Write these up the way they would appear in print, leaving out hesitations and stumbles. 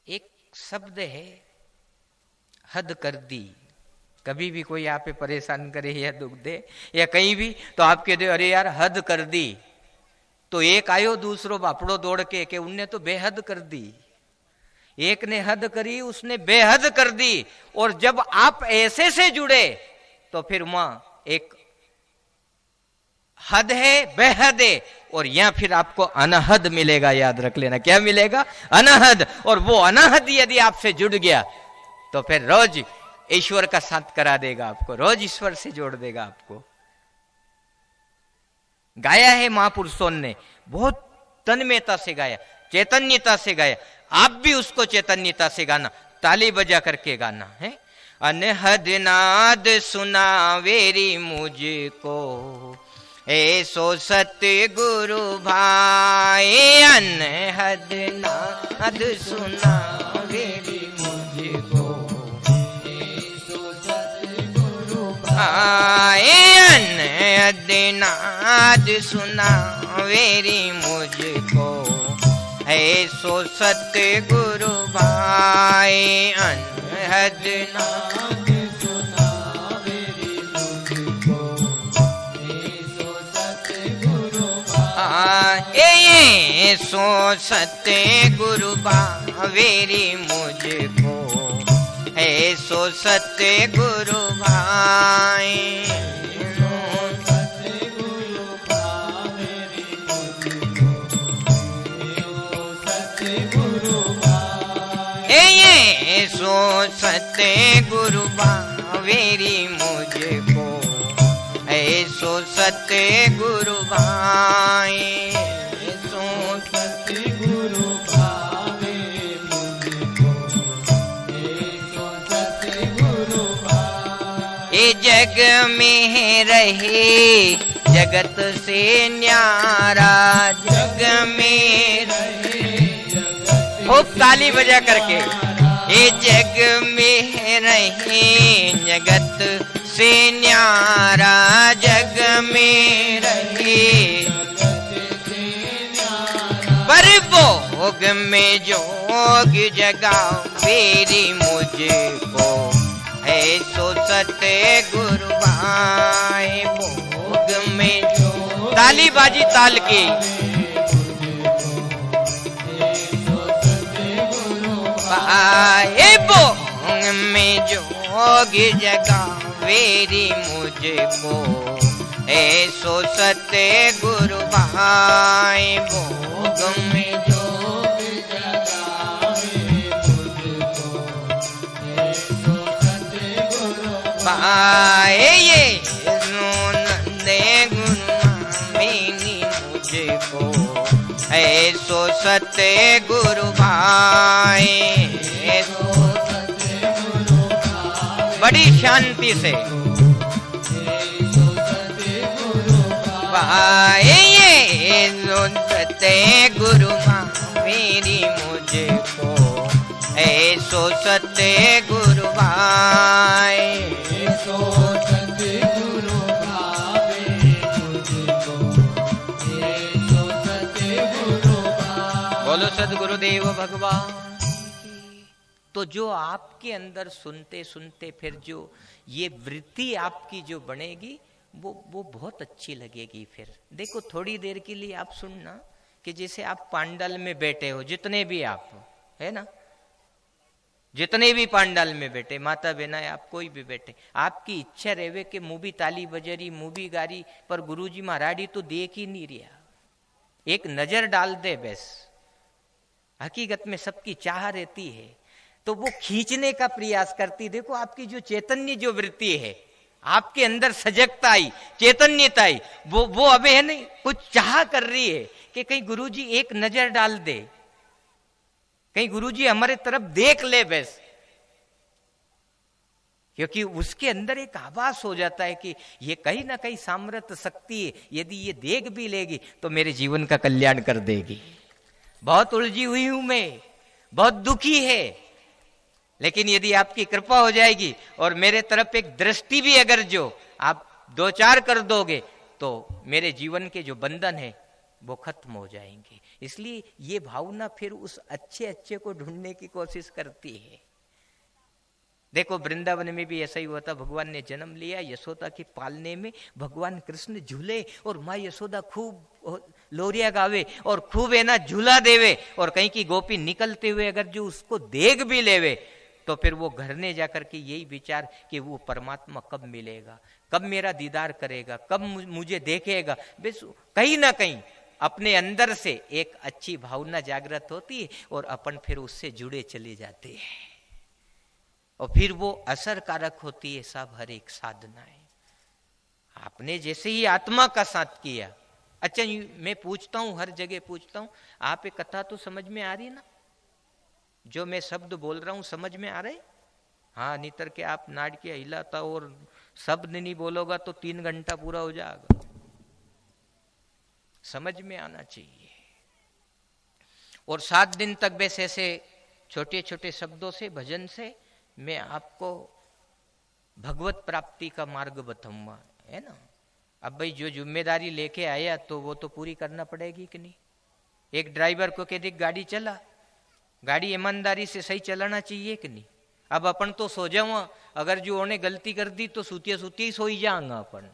एक शब्द है हद कर दी। कभी भी कोई आप पे परेशान करे या दुख दे या कहीं भी, तो आप कह दे अरे यार हद कर दी, तो एक आयो दूसरो बापड़ो दौड़ के उनने तो बेहद कर दी। एक ने हद करी, उसने बेहद कर दी। और जब आप ऐसे से जुड़े तो फिर वहां एक हद है, बेहद है, और यहां फिर आपको अनहद मिलेगा। याद रख लेना, क्या मिलेगा? अनहद। और वो अनहद यदि आपसे जुड़ गया तो फिर रोज ईश्वर का साथ करा देगा आपको, रोज ईश्वर से जोड़ देगा आपको। गाया है महापुरुषों ने, बहुत तन्मयता से गाया, चैतन्यता से गाया। आप भी उसको चैतन्यता से गाना, ताली बजा करके गाना है। अनहद नाद सुना वेरी मुझको, ऐसो सत्य गुरु भाई। अनहद नाद सुना वेरी मुझको, ऐसो सत्य गुरु भाई। अनहद नाद सुना वेरी मुझको, ऐसो सत्य गुरु भाई। अनहद नाद सुना वेरी मुझको, ऐसो सत्य गुरु भाई। ऐसो सत्य गुरु भावेरी मुझको, ऐसो सत्य गुरु भाई। ऐसो सत्य गुरु भावेरी मुझको, ऐसो सत्य गुरु भाई। ऐसो सत्य गुरु भावेरी मुझको, ऐसो सत्य गुरु भाई। ये जग में रहे जगत से न्यारा, जग में रहे खूब ताली बजा करके। ये जग में रहे जगत से न्यारा, जग में रहे पर भोग में जोग जगा मेरी मुझको, ऐसो सत्य गुरु भाई। भोग में जोग, ताली बाजी ताल की। आए भोग में जोग जगा वेरी मुझको, ऐसो सत्य गुरु भाई। भोग में जोग जगा वेरी मुझको, ऐसो सत्य गुरु भाई। ये नंदे गुरु मामिनी मुझको, ऐसो सत्य गुरु भाई। ऐसो सत्य गुरु भाई। बड़ी शांति से ऐसो सत्य गुरु भाई। ऐसो सत्य गुरु मेरी मुझको, ऐसो सत्य गुरु भाई। ऐसो सत्य गुरु भाई मुझको, ऐसो सत्य गुरु भाई। बोलो सद्गुरुदेव भगवान। तो जो आपके अंदर सुनते सुनते फिर जो ये वृत्ति आपकी जो बनेगी वो बहुत अच्छी लगेगी। फिर देखो थोड़ी देर के लिए आप सुनना कि जैसे आप पांडाल में बैठे हो, जितने भी आप है ना, जितने भी पांडाल में बैठे, माता बहना आप कोई भी बैठे, आपकी इच्छा रहे कि मुँह भी ताली बजरी मुँह भी गारी, पर गुरुजी महाराज तो देख ही नहीं रहा, एक नजर डाल दे बस। हकीकत में सबकी चाह रहती है तो वो खींचने का प्रयास करती। देखो आपकी जो चैतन्य जो वृत्ति है, आपके अंदर सजगता आई, चैतन्यता आई, वो अबे है नहीं, कुछ चाह कर रही है कि कहीं गुरुजी एक नजर डाल दे, कहीं गुरुजी हमारे तरफ देख ले बस। क्योंकि उसके अंदर एक आभास हो जाता है कि ये कहीं ना कहीं सामर्थ्य शक्ति है, यदि ये देख भी लेगी तो मेरे जीवन का कल्याण कर देगी। बहुत उलझी हुई हूं मैं, बहुत दुखी है, लेकिन यदि आपकी कृपा हो जाएगी और मेरे तरफ एक दृष्टि भी अगर जो आप दो चार कर दोगे तो मेरे जीवन के जो बंधन है वो खत्म हो जाएंगे। इसलिए ये भावना फिर उस अच्छे अच्छे को ढूंढने की कोशिश करती है। देखो वृंदावन में भी ऐसा ही हुआ था। भगवान ने जन्म लिया, यशोदा के पालने में भगवान कृष्ण झूले और माँ यशोदा खूब लोरिया गावे और खूब है ना झूला देवे, और कहीं की गोपी निकलते हुए अगर जो उसको देख भी लेवे तो फिर वो घर ने जाकर के यही विचार कि वो परमात्मा कब मिलेगा, कब मेरा दीदार करेगा, कब मुझे देखेगा। बस कहीं ना कहीं अपने अंदर से एक अच्छी भावना जागृत होती है और अपन फिर उससे जुड़े चले जाते हैं और फिर वो असरकारक होती है सब हर एक साधनाएं। आपने जैसे ही आत्मा का साथ किया। अच्छा मैं पूछता हूं, हर जगह पूछता हूं, आप एक कथा तो समझ में आ रही ना? जो मैं शब्द बोल रहा हूं समझ में आ रहे? हाँ, नहीं तर के आप नाटकीय हिलाता और शब्द नहीं बोलोगा तो 3 घंटा पूरा हो जाएगा। समझ में आना चाहिए। और 7 दिन तक बस ऐसे छोटे छोटे शब्दों से, भजन से मैं आपको भगवत प्राप्ति का मार्ग बताऊंगा, है ना। अब भाई जो जिम्मेदारी लेके आया तो वो तो पूरी करना पड़ेगी कि नहीं। एक ड्राइवर को कह दे गाड़ी चला, गाड़ी ईमानदारी से सही चलाना चाहिए कि नहीं। अब अपन तो सो जाऊंगा, अगर जो उन्होंने गलती कर दी तो सूतिया सूतिया ही सो ही जाऊंगा अपन,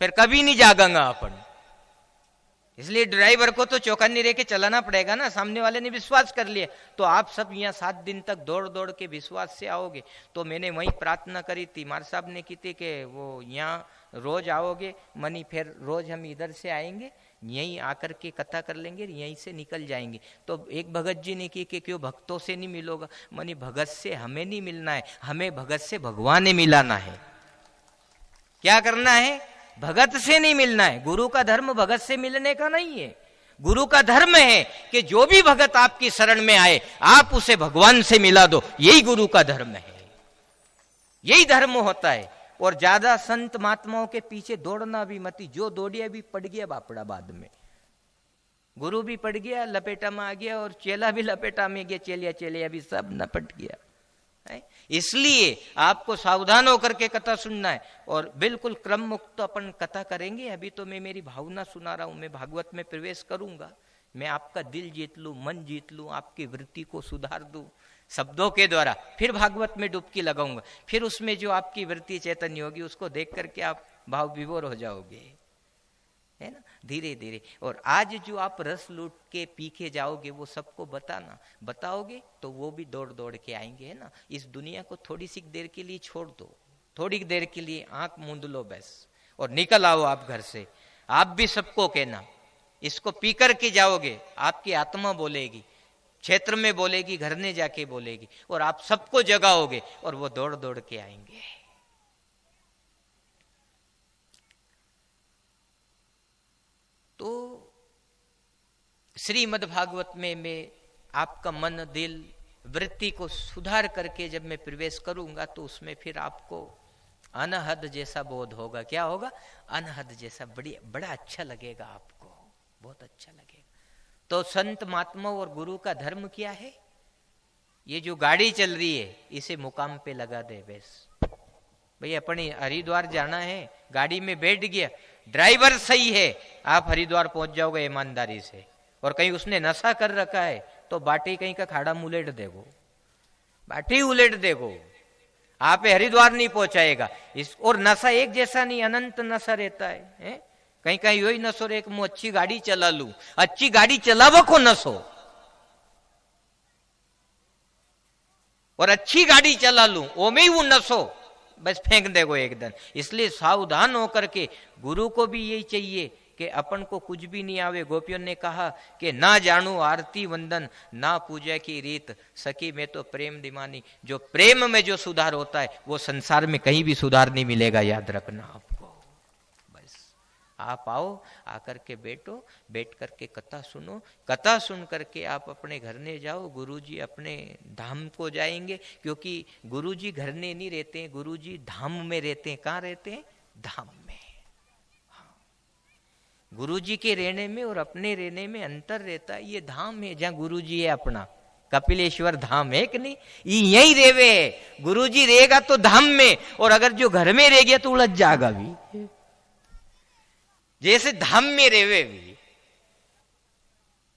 फिर कभी नहीं जागेंगा अपन। इसलिए ड्राइवर को तो चौकन्नी रह के चलाना पड़ेगा ना। सामने वाले ने विश्वास कर लिया तो आप सब यहाँ 7 दिन तक दौड़ दौड़ के विश्वास से आओगे। तो मैंने वही प्रार्थना करी थी, मार साहब ने की थी कि वो यहाँ रोज आओगे मनी, फिर रोज हम इधर से आएंगे, यहीं आकर के कथा कर लेंगे, यहीं से निकल जाएंगे। तो एक भगत जी ने की कि क्यों भक्तों से नहीं मिलोगा? मनी भगत से हमें नहीं मिलना है, हमें भगत से भगवान ने मिलाना है। क्या करना है? भगत से नहीं मिलना है। गुरु का धर्म भगत से मिलने का नहीं है। गुरु का धर्म है कि जो भी भगत आपकी शरण में आए आप उसे भगवान से मिला दो। यही गुरु का धर्म है, यही धर्म होता है। और ज्यादा संत महात्माओं के पीछे दौड़ना भी मती। जो दौड़िया भी पड़ गया बापड़ा बाद में। गुरु भी पड़ गया, लपेटा में आ गया, और चेला भी लपेटा में गया, चेलिया चेलिया भी सब नपट गया। इसलिए आपको सावधान होकर के कथा सुनना है और बिल्कुल क्रम मुक्त अपन कथा करेंगे। अभी तो मैं मेरी भावना सुना रहा हूं, मैं भागवत में प्रवेश करूंगा, मैं आपका दिल जीत लूं, मन जीत लूं, आपकी वृत्ति को सुधार दूं शब्दों के द्वारा, फिर भागवत में डुबकी लगाऊंगा। फिर उसमें जो आपकी वृत्ति चैतन्य होगी उसको देख करके आप भाव विभोर हो जाओगे, है ना, धीरे धीरे। और आज जो आप रस लूट के पी के जाओगे वो सबको बताओगे तो वो भी दौड़ दौड़ के आएंगे, है ना। इस दुनिया को थोड़ी सी देर के लिए छोड़ दो, थोड़ी देर के लिए आंख मूंद लो बस, और निकल आओ आप घर से। आप भी सबको कहना, इसको पी कर के जाओगे, आपकी आत्मा बोलेगी, क्षेत्र में बोलेगी, घर में जाके बोलेगी, और आप सबको जगाओगे और वो दौड़ दौड़ के आएंगे। तो श्रीमद् भागवत में मैं आपका मन, दिल, वृत्ति को सुधार करके जब मैं प्रवेश करूंगा तो उसमें फिर आपको अनहद जैसा बोध होगा। क्या होगा? अनहद जैसा। बड़ा अच्छा लगेगा आपको, बहुत अच्छा लगेगा। तो संत महात्मा और गुरु का धर्म क्या है? ये जो गाड़ी चल रही है इसे मुकाम पे लगा दे बस। भाई अपने हरिद्वार जाना है, गाड़ी में बैठ गया, ड्राइवर सही है, आप हरिद्वार पहुंच जाओगे ईमानदारी से। और कहीं उसने नशा कर रखा है तो बाटी कहीं का खाड़ा उलेट देगो, बाटी उलेट देगो, आप हरिद्वार नहीं पहुंचाएगा। और नशा एक जैसा नहीं, अनंत नशा रहता है। कहीं कहीं यही नशो रे, मैं अच्छी गाड़ी चला लू, अच्छी गाड़ी चलावो को नशो, और अच्छी गाड़ी चला लू ओ में ही वो नशो बस फेंक देगो एकदम। इसलिए सावधान होकर के, गुरु को भी यही चाहिए कि अपन को कुछ भी नहीं आवे। गोपियों ने कहा कि ना जानू आरती वंदन, ना पूजा की रीत, सखी में तो प्रेम दीवानी। जो प्रेम में जो सुधार होता है वो संसार में कहीं भी सुधार नहीं मिलेगा, याद रखना आपको। बस आप आओ, आकर के बैठो, बैठ करके कथा सुनो, कथा सुन करके आप अपने घर ने जाओ। गुरुजी अपने धाम को जाएंगे, क्योंकि गुरुजी घर ने नहीं रहते हैं, गुरुजी धाम में रहते हैं। कहाँ रहते हैं? धाम में। गुरुजी के रहने में और अपने रहने में अंतर रहता है। ये धाम है जहां गुरुजी है अपना, कपिलेश्वर धाम है कि नहीं, ये यही रेवे है। गुरुजी रहेगा तो धाम में, और अगर जो घर में रह गया तो उलझ जाएगा भी। जैसे धाम में रेवे भी,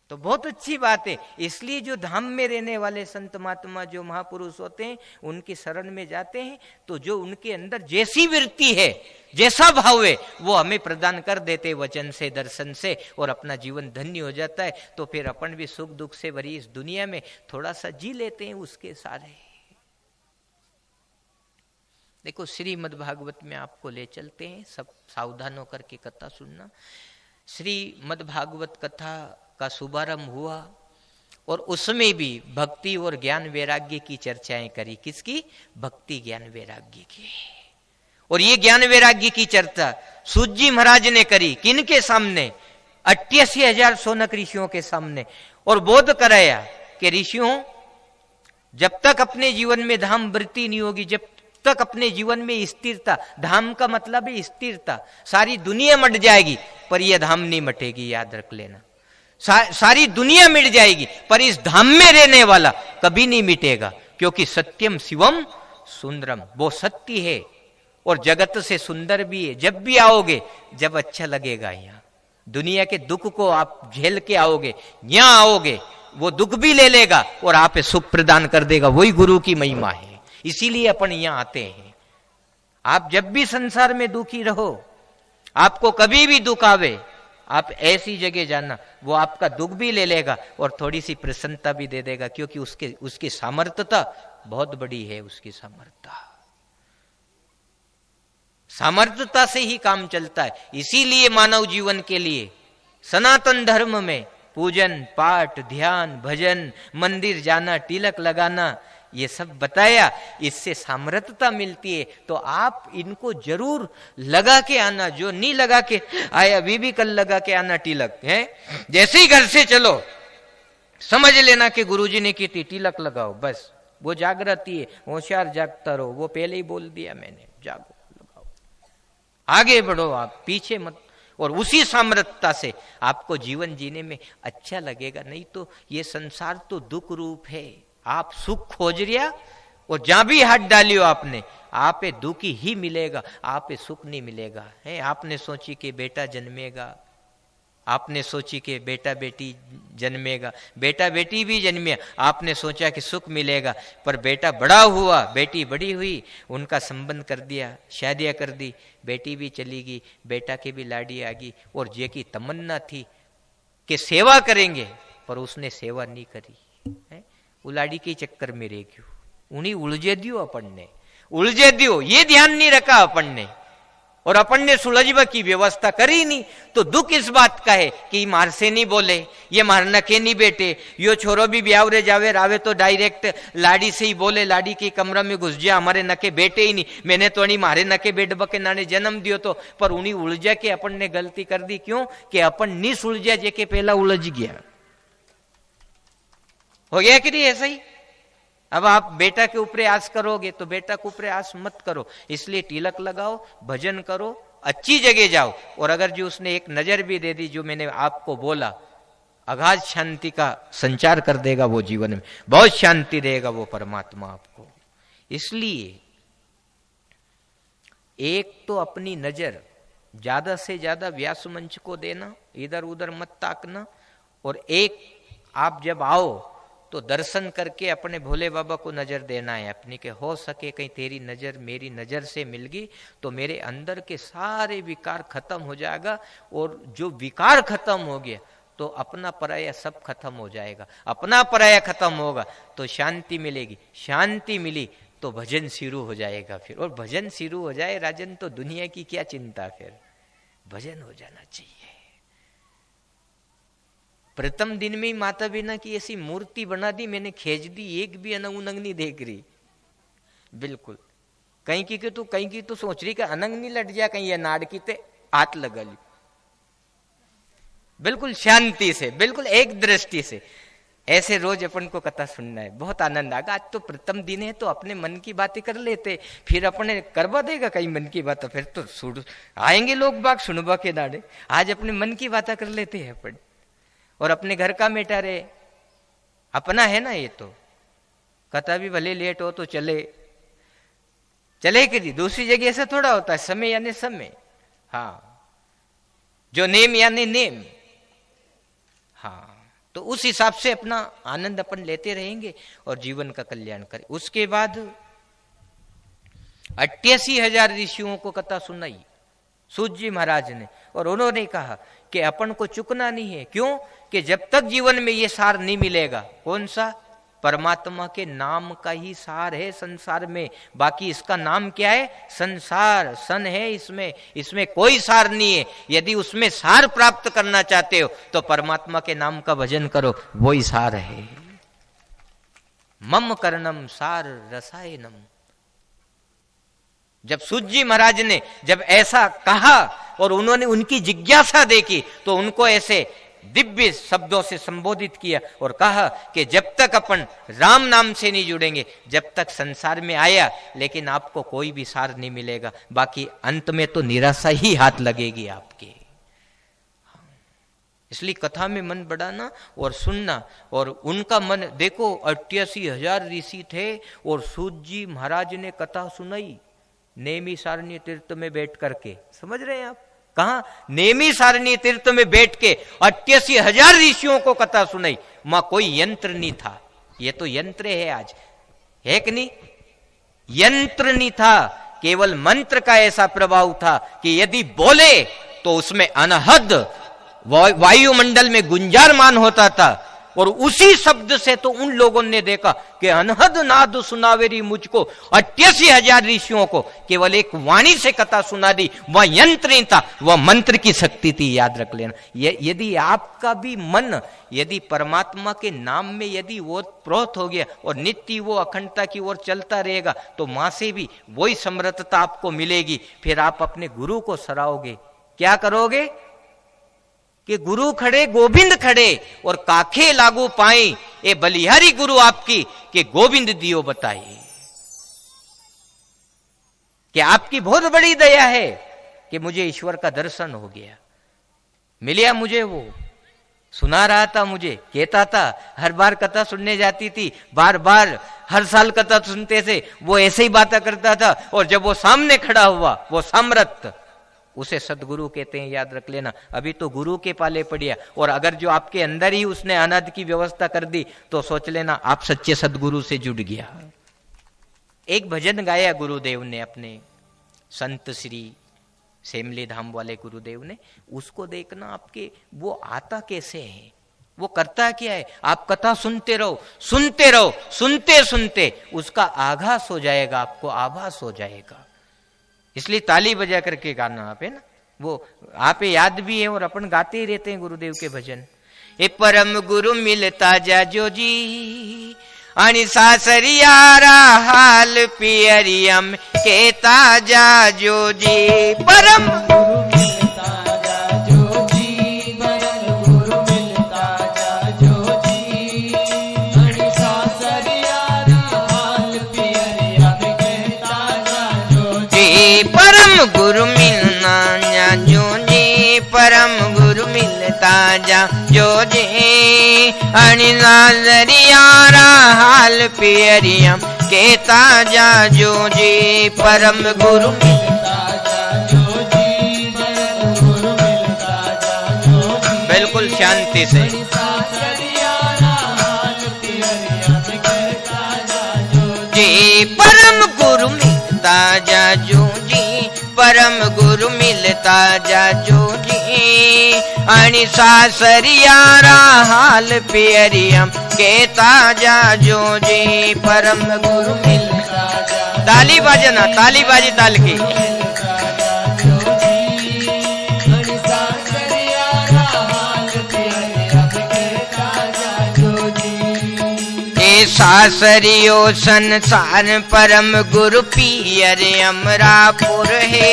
तो बहुत अच्छी बात है। इसलिए जो धाम में रहने वाले संत महात्मा जो महापुरुष होते हैं उनकी शरण में जाते हैं तो जो उनके अंदर जैसी वृत्ति है, जैसा भाव है, वो हमें प्रदान कर देते वचन से, दर्शन से, और अपना जीवन धन्य हो जाता है। तो फिर अपन भी सुख दुख से भरी इस दुनिया में थोड़ा सा जी लेते हैं उसके सारे। देखो श्रीमद् भागवत में आपको ले चलते हैं, सब सावधान होकर के कथा सुनना। श्रीमद् भागवत कथा का शुभारंभ हुआ और उसमें भी भक्ति और ज्ञान वैराग्य की चर्चाएं करी। किसकी? भक्ति ज्ञान वैराग्य की। और ये ज्ञान वैराग्य की चर्चा सूत जी महाराज ने करी। किनके सामने? 88,000 सोनक ऋषियों के सामने। और बोध कराया कि ऋषियों, जब तक अपने जीवन में धाम वृत्ति नहीं होगी, जब तक अपने जीवन में स्थिरता, धाम का मतलब है स्थिरता, सारी दुनिया मट जाएगी पर यह धाम नहीं मटेगी, याद रख लेना। सारी दुनिया मिट जाएगी पर इस धाम में रहने वाला कभी नहीं मिटेगा, क्योंकि सत्यम शिवम सुंदरम, वो सत्य है और जगत से सुंदर भी है। जब भी आओगे, जब अच्छा लगेगा, यहाँ दुनिया के दुख को आप झेल के आओगे, यहाँ आओगे वो दुख भी ले लेगा और आप सुख प्रदान कर देगा। वही गुरु की महिमा है, इसीलिए अपन यहाँ आते हैं। आप जब भी संसार में दुखी रहो, आपको कभी भी दुख आवे, आप ऐसी जगह जाना, वो आपका दुख भी ले लेगा और थोड़ी सी प्रसन्नता भी दे देगा, क्योंकि उसकी सामर्थ्यता बहुत बड़ी है। उसकी सामर्थ्यता से ही काम चलता है। इसीलिए मानव जीवन के लिए सनातन धर्म में पूजन पाठ, ध्यान, भजन, मंदिर जाना, तिलक लगाना, ये सब बताया। इससे सामर्थ्यता मिलती है। तो आप इनको जरूर लगा के आना। जो नहीं लगा के आए, अभी भी कल लगा के आना तिलक है। जैसे ही घर से चलो, समझ लेना कि गुरुजी ने की थी, तिलक लगाओ, बस वो जागृति है। होशियार जागता रहो, वो पहले ही बोल दिया मैंने, जागो, लगाओ, आगे बढ़ो, आप पीछे मत। और उसी सामर्थ्यता से आपको जीवन जीने में अच्छा लगेगा। नहीं तो ये संसार तो दुख रूप है। आप सुख खोज रिया और जहां भी हाथ डालियो आपने, आप दुख ही मिलेगा, आप सुख नहीं मिलेगा। है, आपने सोची कि बेटा जन्मेगा, आपने सोची कि बेटा बेटी जन्मेगा, बेटा बेटी भी जन्मे, आपने सोचा कि सुख मिलेगा, पर बेटा बड़ा हुआ, बेटी बड़ी हुई, उनका संबंध कर दिया, शादियां कर दी, बेटी भी चली गई, बेटा की भी लाड़ी आ गई। और जे की तमन्ना थी कि सेवा करेंगे, पर उसने सेवा नहीं करी है। उलाड़ी के चक्कर में रह गयो, उन्हीं उलझे दियो, अपन ने उलझे दियो, ये ध्यान नहीं रखा अपन ने, और अपन ने सुलझवा की व्यवस्था करी नहीं। तो दुख इस बात का है कि मार से नहीं बोले, ये मार नके नहीं बेटे, यो छोरो भी ब्यावरे जावे रावे तो डायरेक्ट लाड़ी से ही बोले, लाड़ी के कमरा में घुस जा, हमारे नके बेटे ही नहीं, मैंने तो नहीं मारे नके बेट बके नाने जन्म दियो। तो पर उन्हीं उलझा के अपन ने गलती कर दी। क्यों? कि अपन नहीं सुलझा, जे के पहला उलझ गया। हो गया कि नहीं ऐसा ही? अब आप बेटा के ऊपर आस करोगे तो बेटा के ऊपर आस मत करो। इसलिए तिलक लगाओ, भजन करो, अच्छी जगह जाओ। और अगर जो उसने एक नजर भी दे दी, जो मैंने आपको बोला, अगाध शांति का संचार कर देगा वो जीवन में, बहुत शांति देगा वो परमात्मा आपको। इसलिए एक तो अपनी नजर ज्यादा से ज्यादा व्यास मंच को देना, इधर उधर मत ताकना। और एक आप जब आओ तो दर्शन करके अपने भोले बाबा को नजर देना है अपनी, के हो सके कहीं तेरी नजर मेरी नजर से मिल गई तो मेरे अंदर के सारे विकार खत्म हो जाएगा। और जो विकार खत्म हो गया तो अपना पराया सब खत्म हो जाएगा। अपना पराया खत्म होगा तो शांति मिलेगी, शांति मिली तो भजन शुरू हो जाएगा फिर। और भजन शुरू हो जाए राजन, तो दुनिया की क्या चिंता, फिर भजन हो जाना चाहिए। प्रथम दिन में ही माता बिना की ऐसी मूर्ति बना दी, मैंने खींच दी, एक भी अनंग उनंग नहीं देख रही, बिल्कुल। कहीं की तो सोच रही कि अनंग नहीं लट जाए, कहीं ये नाड़ की ते हाथ लगा ली, बिल्कुल शांति से, बिल्कुल एक दृष्टि से। ऐसे रोज अपन को कथा सुनना है, बहुत आनंद आएगा। आज तो प्रथम दिन है तो अपने मन की बातें कर लेते, फिर अपने करवा देगा कहीं मन की बात, फिर तो आएंगे लोग बाग सुनबा के नाड़े। आज अपने मन की बातें कर लेते हैं अपन, और अपने घर का मेटा रे अपना है ना। ये तो कथा भी भले लेट हो तो चले कि दूसरी जगह ऐसा थोड़ा होता है, समय यानी समय, हाँ, जो नेम यानी नेम, हाँ, तो उस हिसाब से अपना आनंद अपन लेते रहेंगे और जीवन का कल्याण करें। उसके बाद 88,000 ऋषियों को कथा सुनाई सूत जी महाराज ने, और उन्होंने कहा कि अपन को चुकना नहीं है। क्यों? कि जब तक जीवन में ये सार नहीं मिलेगा, कौन सा? परमात्मा के नाम का ही सार है संसार में, बाकी इसका नाम क्या है? संसार। सन है इसमें कोई सार नहीं है। यदि उसमें सार प्राप्त करना चाहते हो तो परमात्मा के नाम का भजन करो, वही सार है। मम कर्णम सार रसायनम। जब सूत जी महाराज ने जब ऐसा कहा और उन्होंने उनकी जिज्ञासा देखी तो उनको ऐसे दिव्य शब्दों से संबोधित किया और कहा कि जब तक अपन राम नाम से नहीं जुड़ेंगे, जब तक संसार में आया, लेकिन आपको कोई भी सार नहीं मिलेगा, बाकी अंत में तो निराशा ही हाथ लगेगी आपके। इसलिए कथा में मन बढ़ाना और सुनना। और उनका मन देखो, 88,000 ऋषि थे और सूत जी महाराज ने कथा सुनाई नेमी सारणी तीर्थ में बैठ करके। समझ रहे हैं आप? कहा? नेमी सारणी तीर्थ में बैठ के 88,000 ऋषियों को कथा सुनाई। मां कोई यंत्र नहीं था, ये तो यंत्र है आज, है कि नहीं? यंत्र नहीं था, केवल मंत्र का ऐसा प्रभाव था कि यदि बोले तो उसमें अनहद वायुमंडल में गुंजारमान होता था। और उसी शब्द से तो उन लोगों ने देखा कि अनहद नाद सुनावेरी मुझको। 88,000 ऋषियों को केवल एक वाणी से कथा सुना दी। वह यंत्र नहीं था, वह मंत्र की शक्ति थी, याद रख लेना। यदि आपका भी मन यदि परमात्मा के नाम में यदि वो प्रोत हो गया और नित्य वो अखंडता की ओर चलता रहेगा तो मां से भी वही समर्थता आपको मिलेगी। फिर आप अपने गुरु को सराहोगे। क्या करोगे? कि गुरु खड़े गोविंद खड़े और काखे लागू पाए, ये बलिहारी गुरु आपकी कि गोविंद दियो बताए। कि आपकी बहुत बड़ी दया है कि मुझे ईश्वर का दर्शन हो गया, मिलिया मुझे। वो सुना रहा था, मुझे कहता था, हर बार कथा सुनने जाती थी, बार बार हर साल कथा सुनते थे, वो ऐसे ही बातें करता था। और जब वो सामने खड़ा हुआ, वो सामर्थ, उसे सदगुरु कहते हैं, याद रख लेना। अभी तो गुरु के पाले पड़िया, और अगर जो आपके अंदर ही उसने अनाद की व्यवस्था कर दी तो सोच लेना आप सच्चे सदगुरु से जुड़ गया। एक भजन गाया गुरुदेव ने, अपने संत श्री सेमली धाम वाले गुरुदेव ने। उसको देखना आपके वो आता कैसे है, वो करता क्या है। आप कथा सुनते रहो, सुनते रहो, सुनते सुनते उसका आभास हो जाएगा, आपको आभास हो जाएगा। इसलिए ताली बजा करके गाना आप, है ना, वो आप याद भी है और अपन गाते ही रहते हैं गुरुदेव के भजन। ए परम गुरु मिलता जा जो जी, आणि सासरियारा हाल पियरियम के ताजा जो जी। परम गुरु मिलता जा जो जी, परम गुरु मिलता जा जो जी, आणि सासरियारा हाल पियरियम के ताजा जो जी। परम गुरु मिलना जा जो जी, परम गुरु मिलता जा जो जी, आणि सासरियारा हाल पियरियम के ताजा जो जी। परम गुरु मिलता जा जो जी, परम गुरु मिलता जा जो जी। बिल्कुल शांति से। जी परम गुरु मिलता जा जो जी, परम गुरु मिलता जा जो जी, आणि सासरियारा हाल पियरियम के ताजा जो जी। परम गुरु मिलता जा। ताली बाजना, ताली बाजी ताल की। सासरियो संसार परम गुरु पियर अमरापुर है।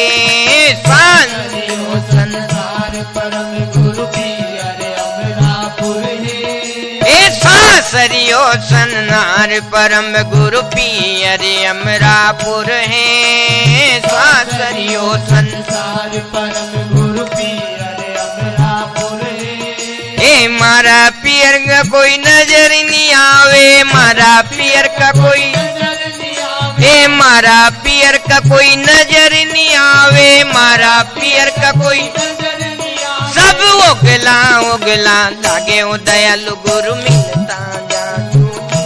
सासरियो संसार परम गुरु पियर अमरापुर है। सासरियो संसार परम गुरु पियर अमरापुर है। सासरियो संसार परम गुरु पियर अमरापुर है। मारा पियर का कोई नजर नहीं आवे, मारा पियर का कोई नजर नहीं आवे, मारा पियर का कोई नजर नहीं आवे, मारा पियर का कोई नजर नहीं आवे। सब उगला उगला लागे ओ दयालु गुरु मिलता जाजू जी,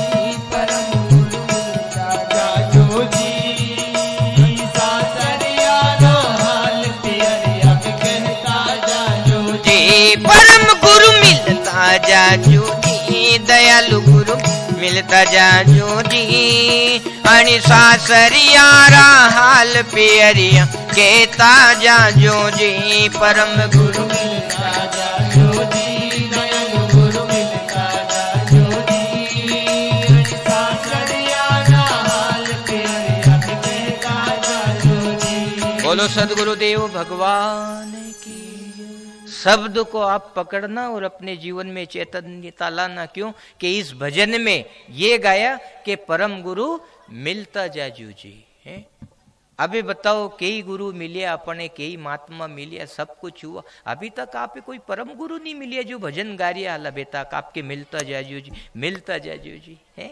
परम गुरु मिलता जाजू जी, सासरियाना हाल पियरिया कहता जाजू जी, परम गुरु मिलता जाजू जी, दयालु गुरु मिलता जाजू जी, आणि सासरियारा हाल पियरिया कहता जाजू जी, परम गुरु मिलता जाजू जी, दयालु गुरु मिलता जाजू जी, सासरियारा हाल पियरिया कहता जाजू जी। बोलो सद्गुरुदेव भगवान की। शब्द को आप पकड़ना और अपने जीवन में चैतन्यता लाना। क्यों कि इस भजन में ये गाया कि परम गुरु मिलता जाजू जी है। अभी बताओ कई गुरु मिले अपने, कई महात्मा मिले, सब कुछ हुआ, अभी तक आप कोई परम गुरु नहीं मिले जो भजन गा रही है बेटा आपके मिलता जाजू जी, मिलता जाजू जी है।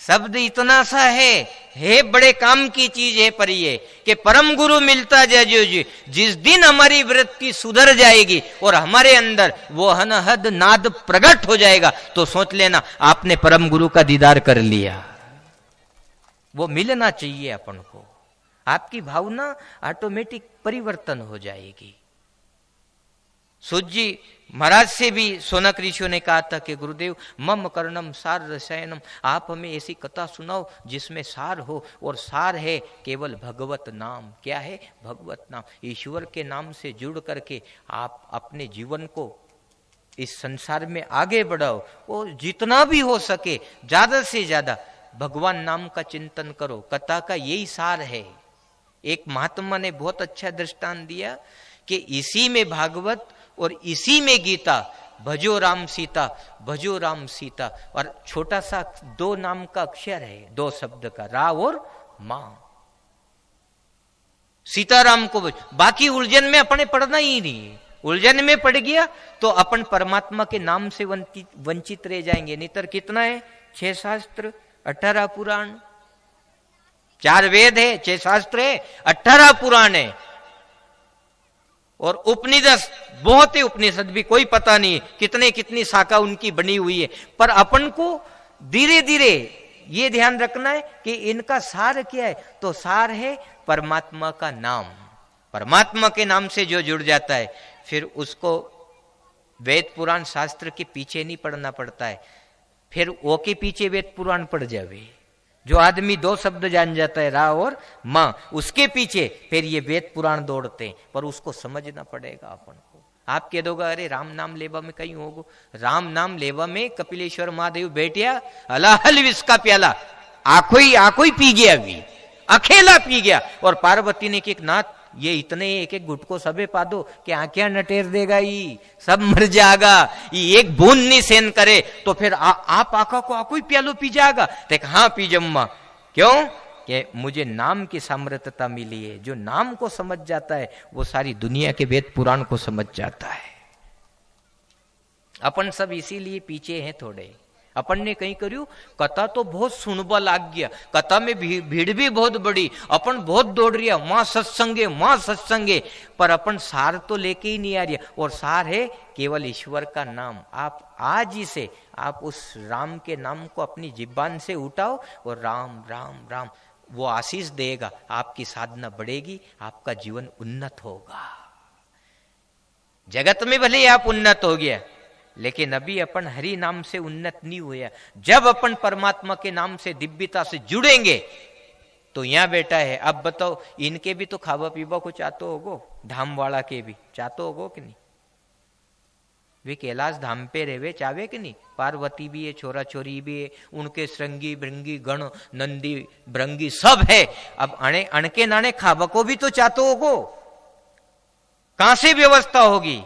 शब्द इतना सा है बड़े काम की चीज है, पर ये कि परम गुरु मिलता जाजू जी। जिस दिन हमारी वृत्ति सुधर जाएगी और हमारे अंदर वो अनहद नाद प्रकट हो जाएगा तो सोच लेना आपने परम गुरु का दीदार कर लिया। वो मिलना चाहिए अपन को, आपकी भावना ऑटोमेटिक परिवर्तन हो जाएगी। सूत जी महाराज से भी सोनक ऋषियों ने कहा था कि गुरुदेव मम कर्णम सार रसायनम, आप हमें ऐसी कथा सुनाओ जिसमें सार हो, और सार है केवल भगवत नाम। क्या है? भगवत नाम। ईश्वर के नाम से जुड़ करके आप अपने जीवन को इस संसार में आगे बढ़ाओ और जितना भी हो सके ज्यादा से ज्यादा भगवान नाम का चिंतन करो। कथा का यही सार है। एक महात्मा ने बहुत अच्छा दृष्टांत दिया कि इसी में भागवत और इसी में गीता, भजो राम सीता, भजो राम सीता, और छोटा सा 2 नाम का अक्षर है, 2 शब्द का, रा और मां। सीताराम को बाकी उलझन में अपने पढ़ना ही नहीं। उलझन में पड़ गया तो अपन परमात्मा के नाम से वंचित रह जाएंगे। नितर कितना है? 6 शास्त्र, 18 पुराण, 4 वेद है, 6 शास्त्र है, 18 पुराण है, और उपनिषद बहुत ही, उपनिषद भी कोई पता नहीं कितनी शाखा उनकी बनी हुई है। पर अपन को धीरे धीरे ये ध्यान रखना है कि इनका सार क्या है। तो सार है परमात्मा का नाम। परमात्मा के नाम से जो जुड़ जाता है फिर उसको वेद पुराण शास्त्र के पीछे नहीं पढ़ना पड़ता है, फिर वो के पीछे वेद पुराण पढ़ जावे। जो आदमी 2 शब्द जान जाता है, रा और मां, उसके पीछे फिर ये वेद पुराण दौड़ते हैं। पर उसको समझना पड़ेगा अपन को। आप कह दोगे अरे राम नाम लेवा में कहीं होगो, राम नाम लेवा में कपिलेश्वर महादेव बैठिया, अलाहल विष का प्याला आखो ही पी गया, अभी अकेला पी गया। और पार्वती ने कि नाथ ये इतने एक गुट को सबे पा दो कि आंखें नटेर देगा, ये सब मर जाएगा, ये एक बूंद नहीं सहन करे तो फिर आप आका को आको ही प्यालो पी जाएगा। तो हाँ पी जम्मा। क्यों? कि मुझे नाम की सामर्थ्यता मिली है। जो नाम को समझ जाता है वो सारी दुनिया के वेद पुराण को समझ जाता है। अपन सब इसीलिए पीछे हैं थोड़े। अपन ने कहीं करियो कथा तो बहुत सुनबा लाग गया, कथा में भीड़ भी बहुत बड़ी, अपन बहुत दौड़ रिया मां सत्संगे, पर अपन सार तो लेके ही नहीं आ रहा। और सार है केवल ईश्वर का नाम। आप आज ही से आप उस राम के नाम को अपनी जिब्बान से उठाओ और राम राम राम, वो आशीष देगा, आपकी साधना बढ़ेगी, आपका जीवन उन्नत होगा। जगत में भले आप उन्नत हो गया, लेकिन अभी अपन हरि नाम से उन्नत नहीं हुआ। जब अपन परमात्मा के नाम से दिव्यता से जुड़ेंगे तो यहां बेटा है। अब बताओ, इनके भी तो खावा पीवा को चाहते होगो, धाम वाला के भी चाहते होगो कि नहीं? वे कैलाश धाम पे रहवे चावे कि नहीं? पार्वती भी है, छोरा छोरी भी है, उनके श्रृंगी भृंगी गण नंदी भृंगी सब है। अब अणके नाने खावा को भी तो चाहते होगो। कहां से व्यवस्था होगी?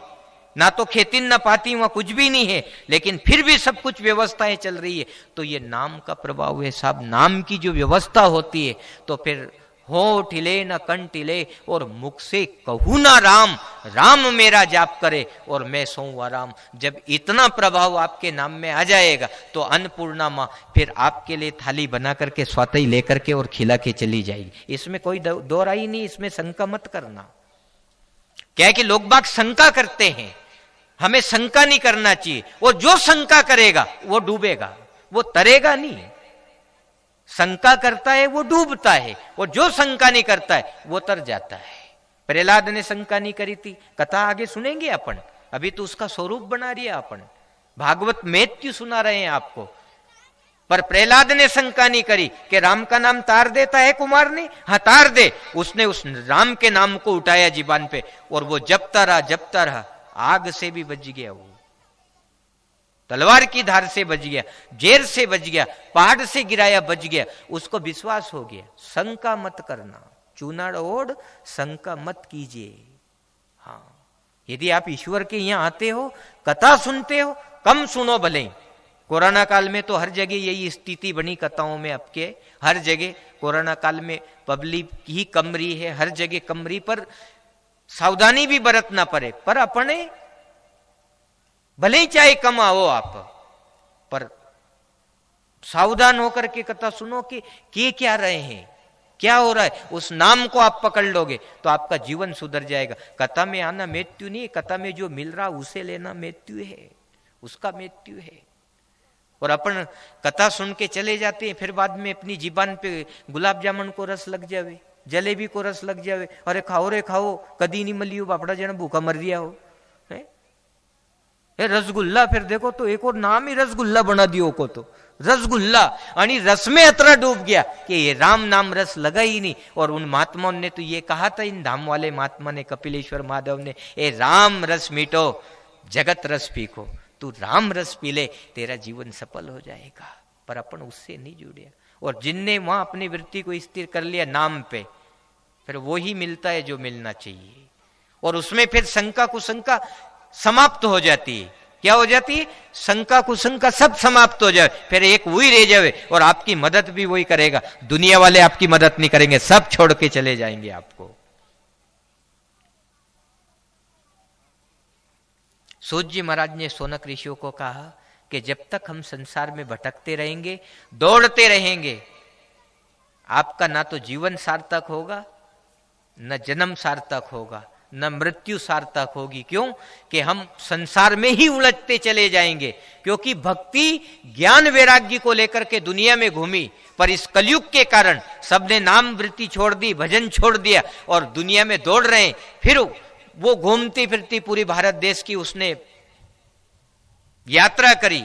ना तो खेती न पाती, वहां कुछ भी नहीं है, लेकिन फिर भी सब कुछ व्यवस्थाएं चल रही है। तो ये नाम का प्रभाव है साहब। नाम की जो व्यवस्था होती है तो फिर होठ हिले न कंठ हिले, और मुख से कहूं ना राम, राम मेरा जाप करे और मैं सोऊं आराम। जब इतना प्रभाव आपके नाम में आ जाएगा तो अन्नपूर्णा मां फिर आपके लिए थाली बना करके स्वाति लेकर के और खिला के चली जाएगी। इसमें कोई दो राय नहीं, इसमें शंका मत करना। क्या है कि लोग बाग शंका करते हैं, हमें शंका नहीं करना चाहिए। वो जो शंका करेगा वो डूबेगा, वो तरेगा नहीं। शंका करता है वो डूबता है, वो जो शंका नहीं करता है वो तर जाता है। प्रहलाद ने शंका नहीं करी थी, कथा आगे सुनेंगे अपन, अभी तो उसका स्वरूप बना रही है अपन, भागवत मृत्यु सुना रहे हैं आपको। पर प्रहलाद ने शंका नहीं करी कि राम का नाम तार देता है कुमार ने, हाँ तार दे। उसने उस राम के नाम को उठाया जीवान पे और वो जपता रहा, आग से भी बच गया, वो तलवार की धार से बच गया, जेर से बच गया, पहाड़ से गिराया बच गया। उसको विश्वास हो गया। शंका मत करना, चूनाड़ ओढ़ शंका मत कीजिए। हाँ, यदि आप ईश्वर के यहां आते हो, कथा सुनते हो, कम सुनो भले। कोरोना काल में तो हर जगह यही स्थिति बनी कथाओं में आपके, हर जगह कोरोना काल में पब्लिक ही कम रही है, हर जगह कम रही, पर सावधानी भी बरतना पड़े। पर अपने भले ही चाहे कम आओ आप, पर सावधान होकर के कथा सुनो कि क्या रहे हैं, क्या हो रहा है। उस नाम को आप पकड़ लोगे तो आपका जीवन सुधर जाएगा। कथा में आना मृत्यु नहीं है, कथा में जो मिल रहा उसे लेना मृत्यु है, उसका मृत्यु है। और अपन कथा सुन के चले जाते हैं, फिर बाद में अपनी जीबान पे गुलाब जामुन को रस लग जावे, जलेबी को रस लग जावे, अरे खाओ रे खाओ, कदी नहीं मलियो बापड़ा जन भूखा मर गया हो। रसगुल्ला, फिर देखो तो एक और नाम ही रसगुल्ला बना दियो को, तो रसगुल्ला यानी रस में अतरा डूब गया कि ये राम नाम रस लगा ही नहीं। और उन महात्माओं ने तो ये कहा था, इन धाम वाले महात्मा ने, कपिलेश्वर माधव ने, ए राम रस मीठो जगत रस पीखो, तू राम रस पी ले, तेरा जीवन सफल हो जाएगा। पर अपन उससे नहीं जुड़े, और जिनने वहां अपनी वृत्ति को स्थिर कर लिया नाम पे, फिर वो ही मिलता है जो मिलना चाहिए। और उसमें फिर शंका कुशंका समाप्त हो जाती है। क्या हो जाती है? शंका कुशंका सब समाप्त हो जाए, फिर एक वही रह जाए, और आपकी मदद भी वही करेगा। दुनिया वाले आपकी मदद नहीं करेंगे, सब छोड़ के चले जाएंगे आपको। सूत जी महाराज ने सोनक ऋषियों को कहा कि जब तक हम संसार में भटकते रहेंगे, दौड़ते रहेंगे, आपका ना तो जीवन सार्थक होगा, न जन्म सार्थक होगा, न मृत्यु सार्थक होगी। क्यों? कि हम संसार में ही उलझते चले जाएंगे। क्योंकि भक्ति ज्ञान वैराग्य को लेकर के दुनिया में घूमी, पर इस कलयुग के कारण सबने नाम वृत्ति छोड़ दी, भजन छोड़ दिया, और दुनिया में दौड़ रहे हैं। फिर वो घूमती फिरती पूरी भारत देश की उसने यात्रा करी,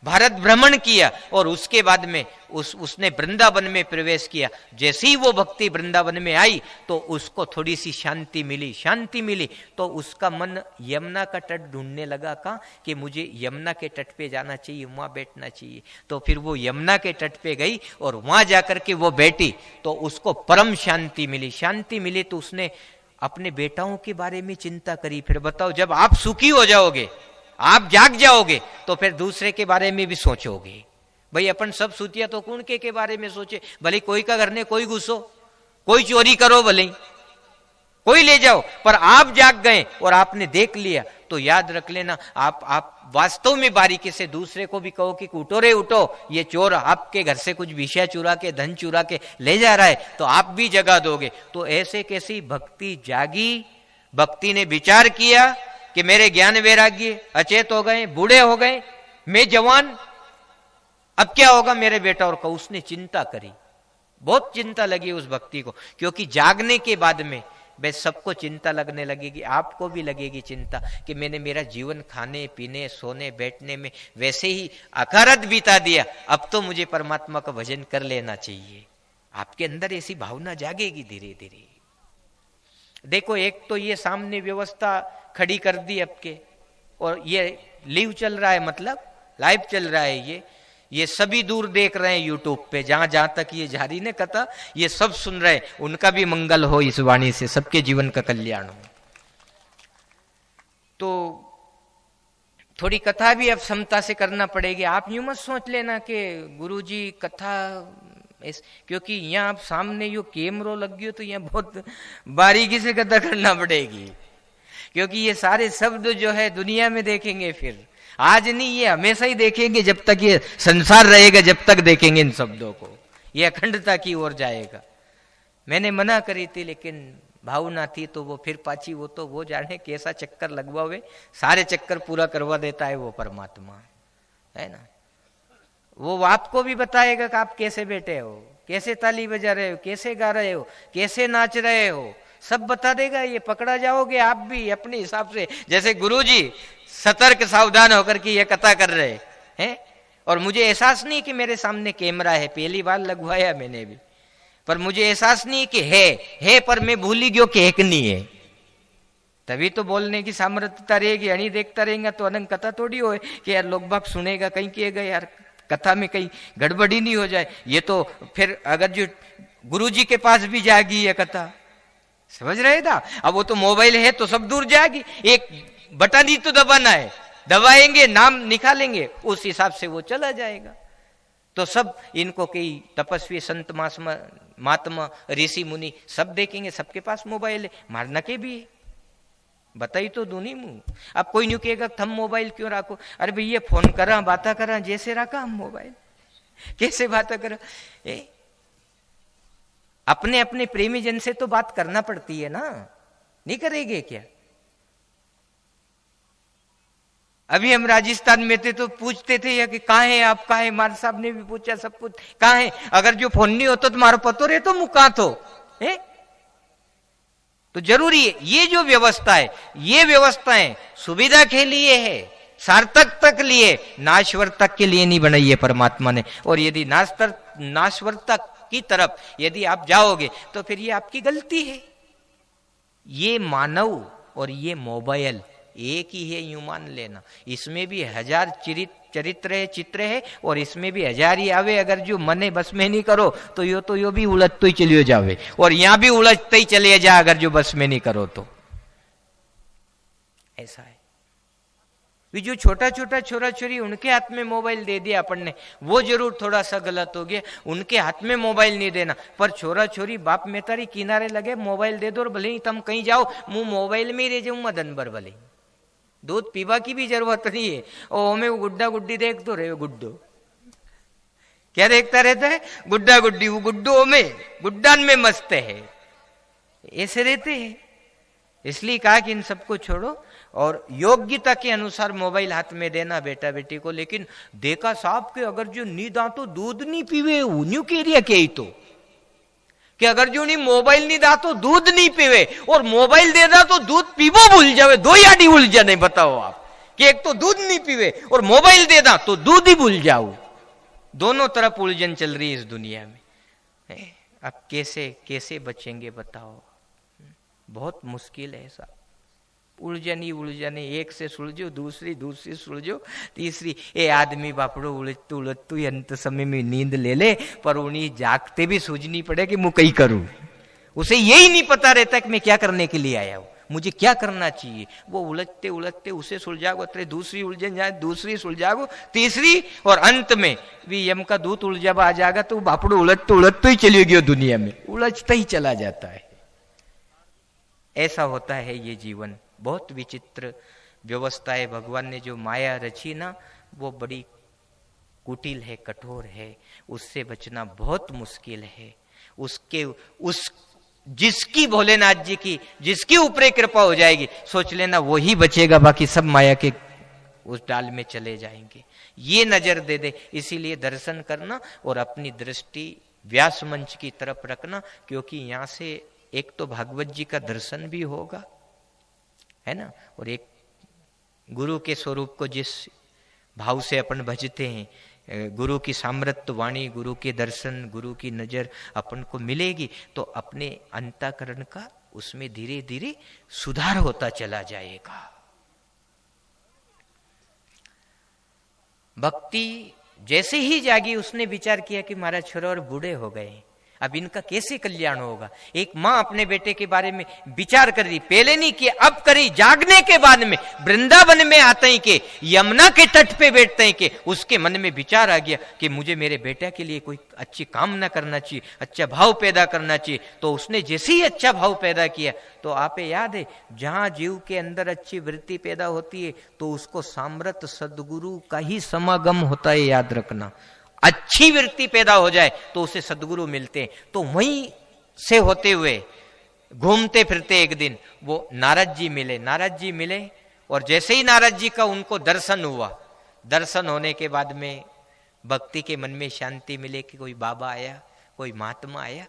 भारत भ्रमण किया, और उसके बाद में उसने वृंदावन में प्रवेश किया। जैसे ही वो भक्ति वृंदावन में आई तो उसको थोड़ी सी शांति मिली, तो उसका मन यमुना का तट ढूंढने लगा कि मुझे यमुना के तट पे जाना चाहिए, वहां बैठना चाहिए। तो फिर वो यमुना के तट पे गई और वहां जाकर के वो बैठी, तो उसको परम शांति मिली। तो उसने अपने बेटाओं के बारे में चिंता करी। फिर बताओ, जब आप सुखी हो जाओगे, आप जाग जाओगे, तो फिर दूसरे के बारे में भी सोचोगे। भाई अपन सब सूतिया तो कौन के बारे में सोचे, भले कोई का घर ने कोई घुसो, कोई चोरी करो, भले कोई ले जाओ, पर आप जाग गए और आपने देख लिया, तो याद रख लेना, आप वास्तव में बारीकी से दूसरे को भी कहो कि उठो रे उठो, ये चोर आपके घर से कुछ विषय चुरा के, धन चुरा के ले जा रहा है, तो आप भी जगा दोगे। तो ऐसे कैसी भक्ति जागी, भक्ति ने विचार किया कि मेरे ज्ञान वैराग्य अचेत हो गए, बूढ़े हो गए, मैं जवान, अब क्या होगा मेरे बेटा और का। उसने चिंता करी, बहुत चिंता लगी उस भक्ति को, क्योंकि जागने के बाद में बस सबको चिंता लगने लगेगी, आपको भी लगेगी चिंता कि मैंने मेरा जीवन खाने पीने सोने बैठने में वैसे ही अकारत बिता दिया, अब तो मुझे परमात्मा का भजन कर लेना चाहिए। आपके अंदर ऐसी भावना जागेगी धीरे धीरे। देखो, एक तो ये सामने व्यवस्था खड़ी कर दी आपके, और ये लाइव चल रहा है, मतलब लाइव चल रहा है, ये सभी दूर देख रहे हैं यूट्यूब पे, जहां जहां तक ये जारी न कथा, ये सब सुन रहे, उनका भी मंगल हो इस वाणी से, सबके जीवन का कल्याण हो। तो थोड़ी कथा भी अब क्षमता से करना पड़ेगी। आप यूं मत सोच लेना कि गुरुजी कथा, क्योंकि यहाँ आप सामने यो कैमरो लग गयो, तो यहाँ बहुत बारीकी से कथा करना पड़ेगी, क्योंकि ये सारे शब्द जो है दुनिया में देखेंगे, फिर आज नहीं, ये हमेशा ही देखेंगे, जब तक ये संसार रहेगा, जब तक देखेंगे इन शब्दों को, ये अखंडता की ओर जाएगा। मैंने मना करी थी, लेकिन भावना थी तो वो फिर पाची, वो तो वो जाने कैसा चक्कर लगवावे, सारे चक्कर पूरा करवा देता है वो परमात्मा, है ना। वो आपको भी बताएगा कि आप कैसे बैठे हो, कैसे ताली बजा रहे हो, कैसे गा रहे हो, कैसे नाच रहे हो, सब बता देगा। ये पकड़ा जाओगे आप भी अपने हिसाब से, जैसे गुरुजी सतर्क सावधान होकर के ये कथा कर रहे हैं। और मुझे एहसास नहीं कि मेरे सामने कैमरा है, पहली बार लगवाया मैंने भी, पर मुझे एहसास नहीं कि है पर मैं भूल ही गयो कि एक नहीं है। तभी तो बोलने की सामर्थ्यता रहेगी। अणी देखता रहेगा तो अनंत कथा थोड़ी हो कि यार लोग बाग सुनेगा, कहीं कहेगा यार कथा में कहीं गड़बड़ी नहीं हो जाए। ये तो फिर अगर जो गुरुजी के पास भी जाएगी ये कथा, समझ रहे था। अब वो तो मोबाइल है तो सब दूर जाएगी, एक बटन ही तो दबाना है, दबाएंगे नाम निकालेंगे, उस हिसाब से वो चला जाएगा। तो सब इनको कई तपस्वी संत महात्मा ऋषि मुनि सब देखेंगे, सबके पास मोबाइल है, मारना के भी है, बताई तो दूनी मुंह। अब कोई न्यू कहेगा थम मोबाइल क्यों रखो, अरे भैया फोन करा बाता करा जैसे रखा हम मोबाइल, कैसे बात करा। अपने अपने प्रेमी जन से तो बात करना पड़ती है ना, नहीं करेंगे क्या। अभी हम राजस्थान में थे तो पूछते थे कि कहाँ है आप, कहाँ है, मार साहब ने भी पूछा, सब कुछ कहाँ है। अगर जो फोन नहीं होता तो मारो पतो रहे तो मुका तो है। तो जरूरी है ये जो व्यवस्था है, ये व्यवस्थाएं सुविधा के लिए है, सार्थक तक लिए, नाश्वर तक के लिए नहीं बनाई है परमात्मा ने। और यदि नाश्वर तक की तरफ यदि आप जाओगे तो फिर ये आपकी गलती है। ये मानव और ये मोबाइल एक ही है, यूं मान लेना। इसमें भी 1000 चरित्र है, चित्र है, और इसमें भी 1000 ही आवे। अगर जो मने बस में नहीं करो तो यो भी उलझते ही चलियो जावे, और यहां भी उलझते ही चले जा अगर जो बस में नहीं करो तो। ऐसा है। जो छोटा छोटा छोरा छोरी उनके हाथ में मोबाइल दे दिया अपन ने, वो जरूर थोड़ा सा गलत हो गया, उनके हाथ में मोबाइल नहीं देना। पर छोरा छोरी बाप में तारी किनारे लगे मोबाइल दे दो, और भले ही तुम कहीं जाओ मुंह मोबाइल में ही रह जाऊं मदन भर, भले दूध पीवा की भी जरूरत नहीं है। ओ हमें गुड्डा गुड्डी देख तो रहे, गुड्डो क्या देखता रहता है, गुड्डा गुड्डी, वो गुड्डो में गुड्डान में मस्त है, ऐसे रहते हैं। इसलिए कहा कि इन सबको छोड़ो और योग्यता के अनुसार मोबाइल हाथ में देना बेटा बेटी को। लेकिन देखा साहब के अगर जो नींद आ तो दूध नहीं पीवे, न्यू केरिया के ही तो कि अगर जो नहीं मोबाइल नहीं दा तो दूध नहीं पीवे, और मोबाइल दे दा तो दूध पीवो भूल जावे। दो याडी उलझन है, बताओ आप कि एक तो दूध नहीं पीवे और मोबाइल दे दा तो दूध ही भूल जाओ। दोनों तरफ उलझन चल रही है इस दुनिया में। अब कैसे कैसे बचेंगे बताओ, बहुत मुश्किल है ऐसा। उलझन ही उलझन है, एक से सुलझो, दूसरी सुलझो, तीसरी। ये आदमी बापड़ो उलझतू उलझतू अंत समय में नींद ले ले, पर उन्हीं जागते भी सूझनी पड़े कि मैं कहीं करूं। उसे यही नहीं पता रहता कि मैं क्या करने के लिए आया हूं, मुझे क्या करना चाहिए। वो उलझते उलझते उसे सुलझागो, तेरे दूसरी उलझन जाए, दूसरी सुलझागो, तीसरी, और अंत में भी यम का दूत उलझा आ जाएगा तो बापड़ो उलझते ही चली गयो दुनिया में, उलझता ही चला जाता है। ऐसा होता है ये जीवन। बहुत विचित्र व्यवस्था है। भगवान ने जो माया रची ना, वो बड़ी कुटिल है, कठोर है, उससे बचना बहुत मुश्किल है। जिसकी भोलेनाथ जी की जिसकी ऊपर कृपा हो जाएगी, सोच लेना वो ही बचेगा, बाकी सब माया के उस डाल में चले जाएंगे। ये नजर दे दे। इसीलिए दर्शन करना और अपनी दृष्टि व्यास मंच की तरफ रखना, क्योंकि यहां से एक तो भागवत जी का दर्शन भी होगा, है ना, और एक गुरु के स्वरूप को जिस भाव से अपन भजते हैं, गुरु की सामर्थ्य वाणी, गुरु के दर्शन, गुरु की नजर अपन को मिलेगी, तो अपने अंतःकरण का उसमें धीरे धीरे सुधार होता चला जाएगा। भक्ति जैसे ही जागी, उसने विचार किया कि महाराज छोरा और बूढ़े हो गए, अब इनका कैसे कल्याण होगा। एक माँ अपने बेटे के बारे में विचार कर रही, पहले नहीं किया, अब करी। जागने के बाद में वृंदावन में आते ही के, यमुना के तट पे बैठते ही के, उसके मन में विचार आ गया कि मुझे मेरे बेटा के लिए कोई अच्छी कामना करना चाहिए, अच्छा भाव पैदा करना चाहिए। तो उसने जैसे ही अच्छा भाव पैदा किया, तो आप याद है, जहां जीव के अंदर अच्छी वृत्ति पैदा होती है तो उसको सामर्थ्य सदगुरु का ही समागम होता है, याद रखना। अच्छी वृत्ति पैदा हो जाए तो उसे सदगुरु मिलते हैं। तो वहीं से होते हुए घूमते फिरते एक दिन वो नारद जी मिले और जैसे ही नारद जी का उनको दर्शन हुआ, दर्शन होने के बाद में भक्ति के मन में शांति मिले कि कोई बाबा आया, कोई महात्मा आया,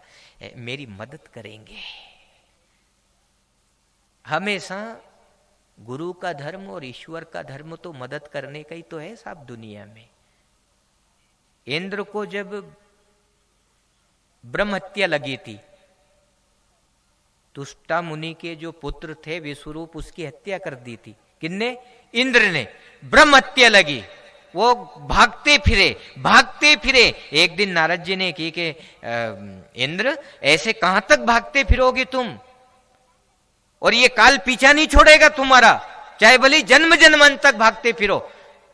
मेरी मदद करेंगे। हमेशा गुरु का धर्म और ईश्वर का धर्म तो मदद करने का ही तो है साहब दुनिया में। इंद्र को जब ब्रह्म हत्या लगी थी, तुष्टा मुनि के जो पुत्र थे विश्वरूप, उसकी हत्या कर दी थी। किन्ने? इंद्र ने। ब्रह्म हत्या लगी, वो भागते फिरे। एक दिन नारद जी ने की कि इंद्र ऐसे कहां तक भागते फिरोगे तुम, और ये काल पीछा नहीं छोड़ेगा तुम्हारा, चाहे भले जन्म जन्मांत तक भागते फिरो।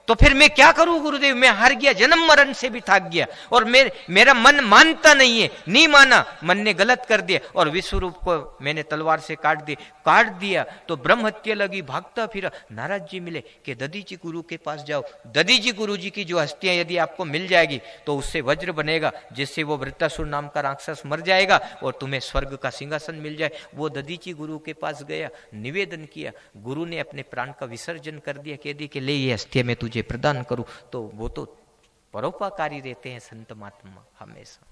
तो फिर मैं क्या करूं गुरुदेव, मैं हार गया, जन्म मरण से भी थक गया, और मेरा मन मानता नहीं है। नहीं माना, मन ने गलत कर दिया और विश्वरूप को मैंने तलवार से काट दिया। तो ब्रह्म हत्या लगी, भागता फिरा। नारद जी मिले कि दधीची गुरु के पास जाओ, दधीची गुरु जी की जो हस्तियां यदि आपको मिल जाएगी तो उससे वज्र बनेगा, जिससे वो वृत्तासुर नाम का राक्षस मर जाएगा और तुम्हें स्वर्ग का सिंहासन मिल जाए। वो दधीची गुरु के पास गया, निवेदन किया। गुरु ने अपने प्राण का विसर्जन कर दिया, कह दी कि ले ये हस्तियां मैं तुझे प्रदान करूं। तो वो तो परोपकारी रहते हैं संत महात्मा, हमेशा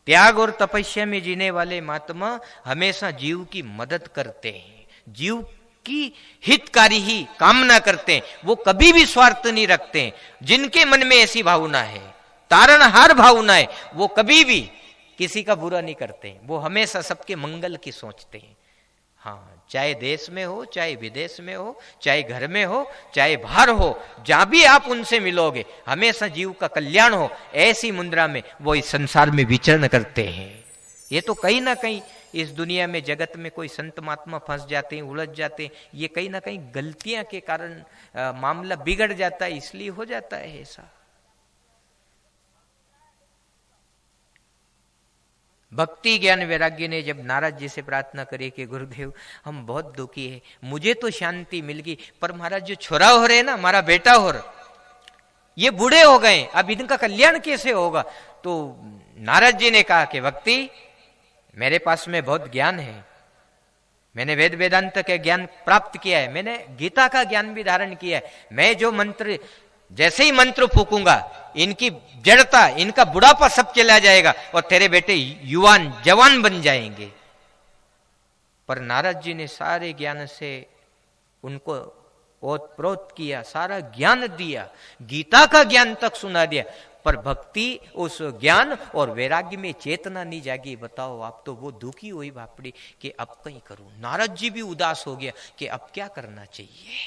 त्याग और तपस्या में जीने वाले महात्मा हमेशा जीव की मदद करते हैं, जीव की हितकारी ही कामना करते हैं। वो कभी भी स्वार्थ नहीं रखते हैं। जिनके मन में ऐसी भावना है, तारणहार भावना है, वो कभी भी किसी का बुरा नहीं करते हैं। वो हमेशा सबके मंगल की सोचते हैं। हाँ, चाहे देश में हो, चाहे विदेश में हो, चाहे घर में हो, चाहे बाहर हो, जहां भी आप उनसे मिलोगे हमेशा जीव का कल्याण हो, ऐसी मुद्रा में वो इस संसार में विचरण करते हैं। ये तो कहीं ना कहीं इस दुनिया में जगत में कोई संत महात्मा फंस जाते हैं, उलझ जाते हैं, ये कहीं ना कहीं गलतियां के कारण मामला बिगड़ जाता है, इसलिए हो जाता है ऐसा। भक्ति ज्ञान वैराग्य ने जब नारद जी से प्रार्थना करी कि गुरुदेव हम बहुत दुखी है, मुझे तो शांति मिल गई, पर महाराज जो छोरा हो रहे ना, हमारा बेटा हो रहा, ये बूढ़े हो गए, अब इनका कल्याण कैसे होगा। तो नारद जी ने कहा कि भक्ति मेरे पास में बहुत ज्ञान है, मैंने वेद वेदांत का ज्ञान प्राप्त किया है, मैंने गीता का ज्ञान भी धारण किया है। मैं जो मंत्र, जैसे ही मंत्र फूकूंगा इनकी जड़ता, इनका बुढ़ापा सब चला जाएगा और तेरे बेटे युवान जवान बन जाएंगे। पर नारद जी ने सारे ज्ञान से उनको ओतप्रोत किया, सारा ज्ञान दिया, गीता का ज्ञान तक सुना दिया, पर भक्ति उस ज्ञान और वैराग्य में चेतना नहीं जागी। बताओ आप, तो वो दुखी हुई भापड़ी कि अब कहीं करूं। नारद जी भी उदास हो गया कि अब क्या करना चाहिए,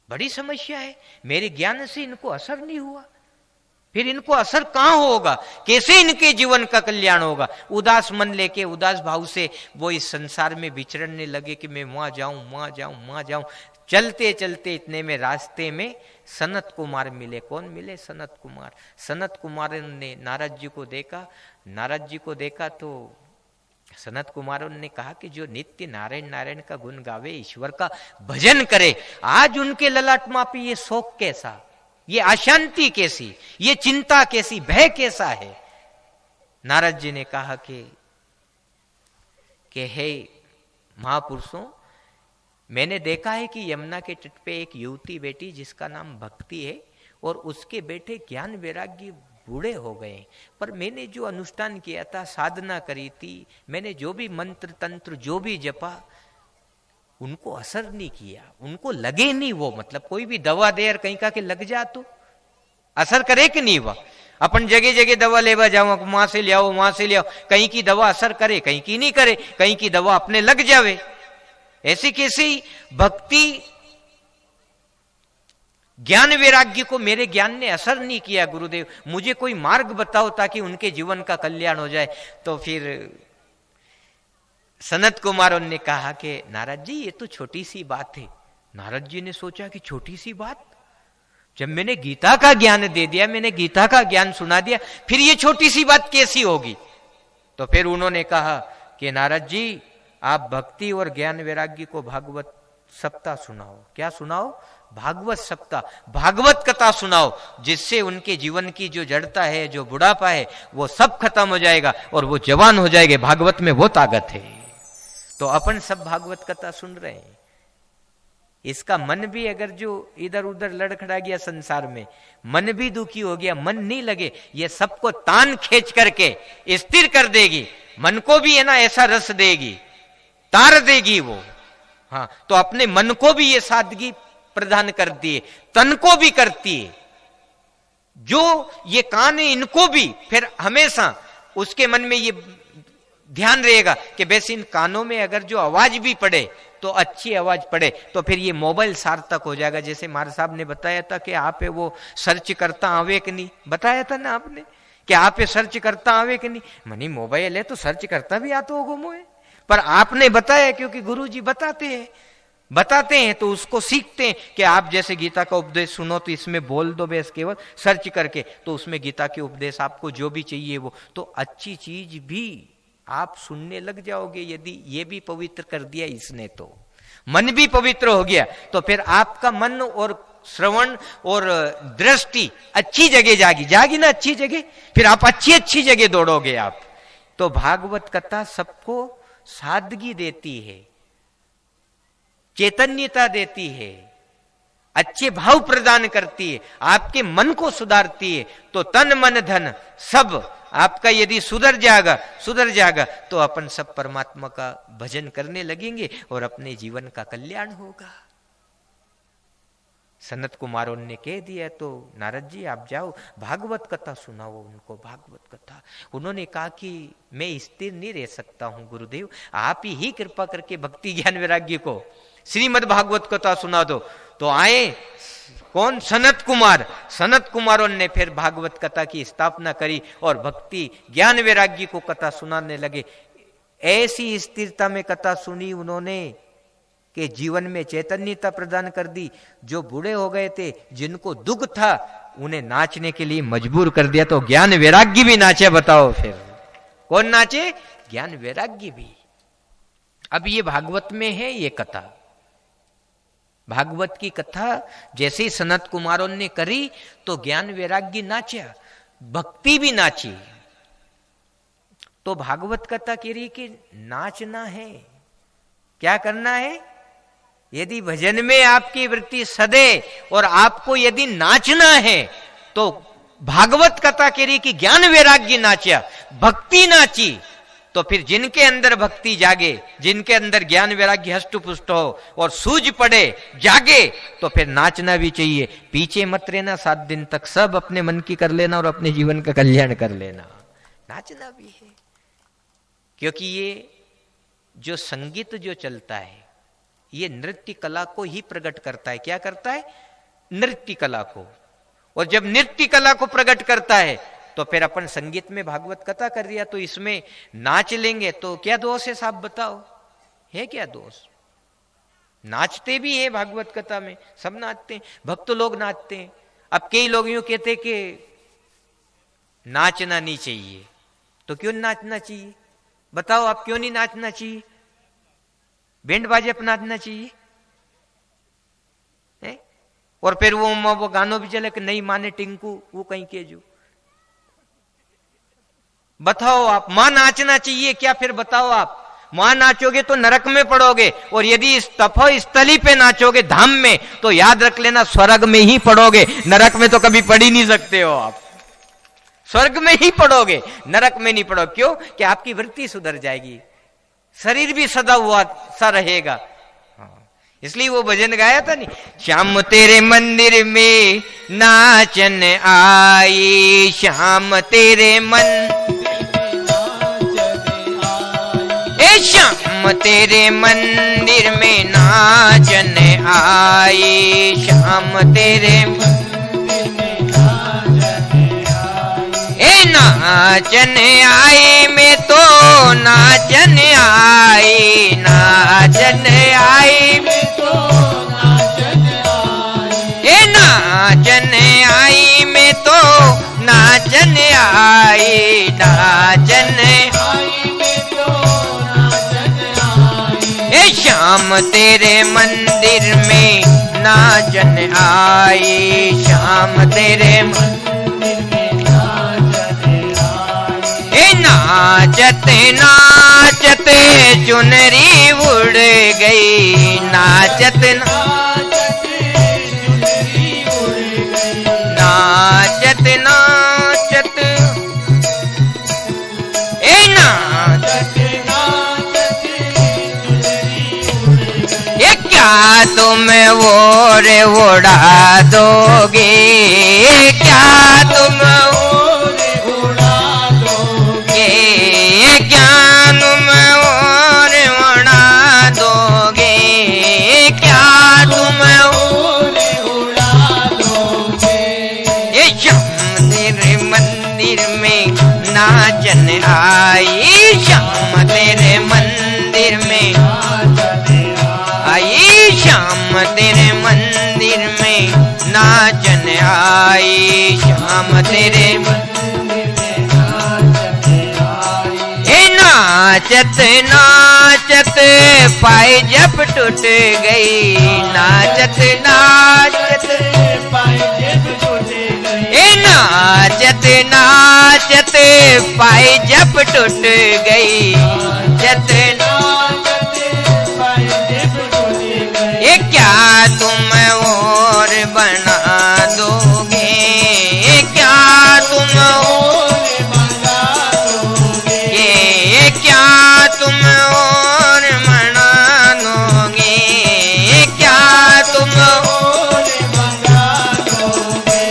बड़ी समस्या है, मेरे ज्ञान से इनको असर नहीं हुआ, फिर इनको असर कहां होगा, कैसे इनके जीवन का कल्याण होगा। उदास मन लेके, उदास भाव से वो इस संसार में विचरने लगे कि मैं वहां जाऊं। चलते चलते इतने में रास्ते में सनत कुमार मिले। कौन मिले? सनत कुमार। सनत कुमार ने नारद जी को देखा तो सनत कुमार ने कहा कि जो नित्य नारायण नारायण का गुण गावे, ईश्वर का भजन करे, आज उनके ललाटमा पे ये शोक कैसा, ये अशांति कैसी, ये चिंता कैसी, भय कैसा है। नारद जी ने कहा कि हे महापुरुषों, मैंने देखा है कि यमुना के तट पे एक युवती बेटी जिसका नाम भक्ति है, और उसके बेटे ज्ञान वैराग्य बूढ़े हो गए, पर मैंने जो अनुष्ठान किया था, साधना करी थी, मैंने जो भी मंत्र तंत्र जो भी जपा, उनको असर नहीं किया, उनको लगे नहीं वो। मतलब कोई भी दवा दे और कहीं का के लग जा तो असर करे कि नहीं। वह अपन जगह जगह दवा लेवा जाओ, वहां से ले आओ, कहीं की दवा असर करे, कहीं की नहीं करे, कहीं की दवा अपने लग जावे। ऐसी कैसी भक्ति ज्ञान वैराग्य को मेरे ज्ञान ने असर नहीं किया। गुरुदेव मुझे कोई मार्ग बताओ ताकि उनके जीवन का कल्याण हो जाए। तो फिर सनत कुमार ने कहा कि नारद जी ये तो छोटी सी बात है। नारद जी ने सोचा कि छोटी सी बात, जब मैंने गीता का ज्ञान दे दिया, मैंने गीता का ज्ञान सुना दिया, फिर ये छोटी सी बात कैसी होगी। तो फिर उन्होंने कहा कि नारद जी आप भक्ति और ज्ञान वैराग्य को भागवत सप्ताह सुनाओ। क्या सुनाओ? भागवत सप्ताह, भागवत कथा सुनाओ, जिससे उनके जीवन की जो जड़ता है, जो बुढ़ापा है, वो सब खत्म हो जाएगा और वो जवान हो जाएंगे। भागवत में वो ताकत है। तो अपन सब भागवत कथा सुन रहे हैं। इसका मन भी अगर जो इधर उधर लड़खड़ा गया संसार में, मन भी दुखी हो गया, मन नहीं लगे, ये सबको तान खींच करके स्थिर कर देगी। मन को भी है ना ऐसा रस देगी, तार देगी वो। हाँ, तो अपने मन को भी ये सादगी प्रदान करती है, तन को भी करती है। जो ये कान है इनको भी फिर हमेशा उसके मन में ये ध्यान रहेगा कि वैसे इन कानों में अगर जो आवाज भी पड़े तो अच्छी आवाज पड़े, तो फिर ये मोबाइल सार्थक हो जाएगा। जैसे मार साहब ने बताया था कि आप वो सर्च करता आवे कि नहीं, बताया था ना आपने कि आप सर्च करता आवे कि नहीं। मनी मोबाइल है तो सर्च करता भी आता होगा मोए, पर आपने बताया क्योंकि गुरुजी बताते हैं तो उसको सीखते हैं कि आप जैसे गीता का उपदेश सुनो तो इसमें बोल दो बस केवल सर्च करके, तो उसमें गीता के उपदेश आपको जो भी चाहिए वो, तो अच्छी चीज भी आप सुनने लग जाओगे। यदि ये भी पवित्र कर दिया इसने तो मन भी पवित्र हो गया, तो फिर आपका मन और श्रवण और दृष्टि अच्छी जगह जागी ना, अच्छी जगह, फिर आप अच्छी जगह दौड़ोगे आप। तो भागवत कथा सबको सादगी देती है, चैतन्यता देती है, अच्छे भाव प्रदान करती है, आपके मन को सुधारती है। तो तन मन धन सब आपका यदि सुधर जाएगा तो अपन सब परमात्मा का भजन करने लगेंगे और अपने जीवन का कल्याण होगा। सनत कुमारों ने कह दिया तो नारद जी आप जाओ भागवत कथा सुनाओ उनको, भागवत कथा। उन्होंने कहा कि मैं स्थिर नहीं रह सकता हूं गुरुदेव, आप ही कृपा करके भक्ति ज्ञान वैराग्य को श्रीमद् भागवत कथा सुना दो। तो आए कौन? सनत कुमारों ने फिर भागवत कथा की स्थापना करी और भक्ति ज्ञान वैराग्य को कथा सुनाने लगे। ऐसी स्थिरता में कथा सुनी उन्होंने कि जीवन में चैतन्यता प्रदान कर दी। जो बूढ़े हो गए थे, जिनको दुख था, उन्हें नाचने के लिए मजबूर कर दिया। तो ज्ञान वैराग्य भी नाचे। बताओ फिर कौन नाचे? ज्ञान वैराग्य भी। अब ये भागवत में है ये कथा, भागवत की कथा जैसे सनत कुमारों ने करी तो ज्ञान वैराग्य नाचा, भक्ति भी नाची। तो भागवत कथा कह रही कि नाचना है। क्या करना है? यदि भजन में आपकी वृत्ति सदे और आपको यदि नाचना है तो भागवत कथा कह रही कि ज्ञान वैराग्य नाचा, भक्ति नाची। तो फिर जिनके अंदर भक्ति जागे, जिनके अंदर ज्ञान वैराग्य हष्ट पुष्ट हो और सूझ पड़े, जागे, तो फिर नाचना भी चाहिए। पीछे मत रहना 7 दिन तक, सब अपने मन की कर लेना और अपने जीवन का कल्याण कर लेना। नाचना भी है, क्योंकि ये जो संगीत जो चलता है ये नृत्य कला को ही प्रकट करता है। क्या करता है? नृत्य कला को। और जब नृत्य कला को प्रकट करता है तो फिर अपन संगीत में भागवत कथा कर दिया तो इसमें नाच लेंगे तो क्या दोष है साहब? बताओ, है क्या दोष? नाचते भी है भागवत कथा में, सब नाचते हैं, भक्त लोग नाचते हैं। अब कई लोग यूं कहते कि नाचना नहीं चाहिए, तो क्यों नाचना चाहिए? बताओ आप, क्यों नहीं नाचना चाहिए? बैंड बाजे पर नाचना चाहिए है? और फिर वो गानों भी चले कि नहीं माने टिंकू वो कहीं के जो। बताओ आप, मां नाचना चाहिए क्या? फिर बताओ आप, मां नाचोगे तो नरक में पड़ोगे, और यदि इस तपो स्थली पे नाचोगे धाम में तो याद रख लेना स्वर्ग में ही पड़ोगे, नरक में तो कभी पड़ ही नहीं सकते हो आप। स्वर्ग में ही पड़ोगे, नरक में नहीं पड़ोगे। क्यों? कि आपकी वृत्ति सुधर जाएगी, शरीर भी सदा हुआ सा रहेगा। इसलिए वो भजन गाया था नहीं, श्याम तेरे मंदिर में नाचन आई, श्याम तेरे श्याम तेरे मंदिर में नाचन आई, श्याम तेरे नाचन आई, मैं तो नाचन आई, नाचन आई, मैं तो नाचन आई, नाचन आई, मैं तो नाचन आई, नाचन आई, मैं तो नाचन आई, श्याम तेरे मंदिर में नाचन आई, श्याम तेरे मंदिर में नाचन आई। नाचते नाचते चुनरी उड़ गई, नाचते नाचते चुनरी उड़ गई, नाचते नाचते नाचते नाचते चुनरी उड़ गई। ये क्या तुम और उड़ा दोगे, क्या तुम और उड़ा दोगे, क्या तुम और उड़ा दोगे, क्या तुम और उड़ा दोगे। ये श्याम तेरे मंदिर में नाचन आई, श्याम तेरे मंदिर में आई, श्याम तेरे मंदिर में नाचन आई, श्याम तेरे मंदिर में नाचन आई। नाचत नाचत पाए जब टूट गई, नाचत नाचत पाए जब टूट गई, नाचत नाचत पाए जब टूट गई, नाचत नाचत पाए जब टूट गई। ये क्या तुम और बना दोगे, क्या तुम और बना दोगे, ये क्या तुम और बना दोगे, क्या तुम और बना दोगे।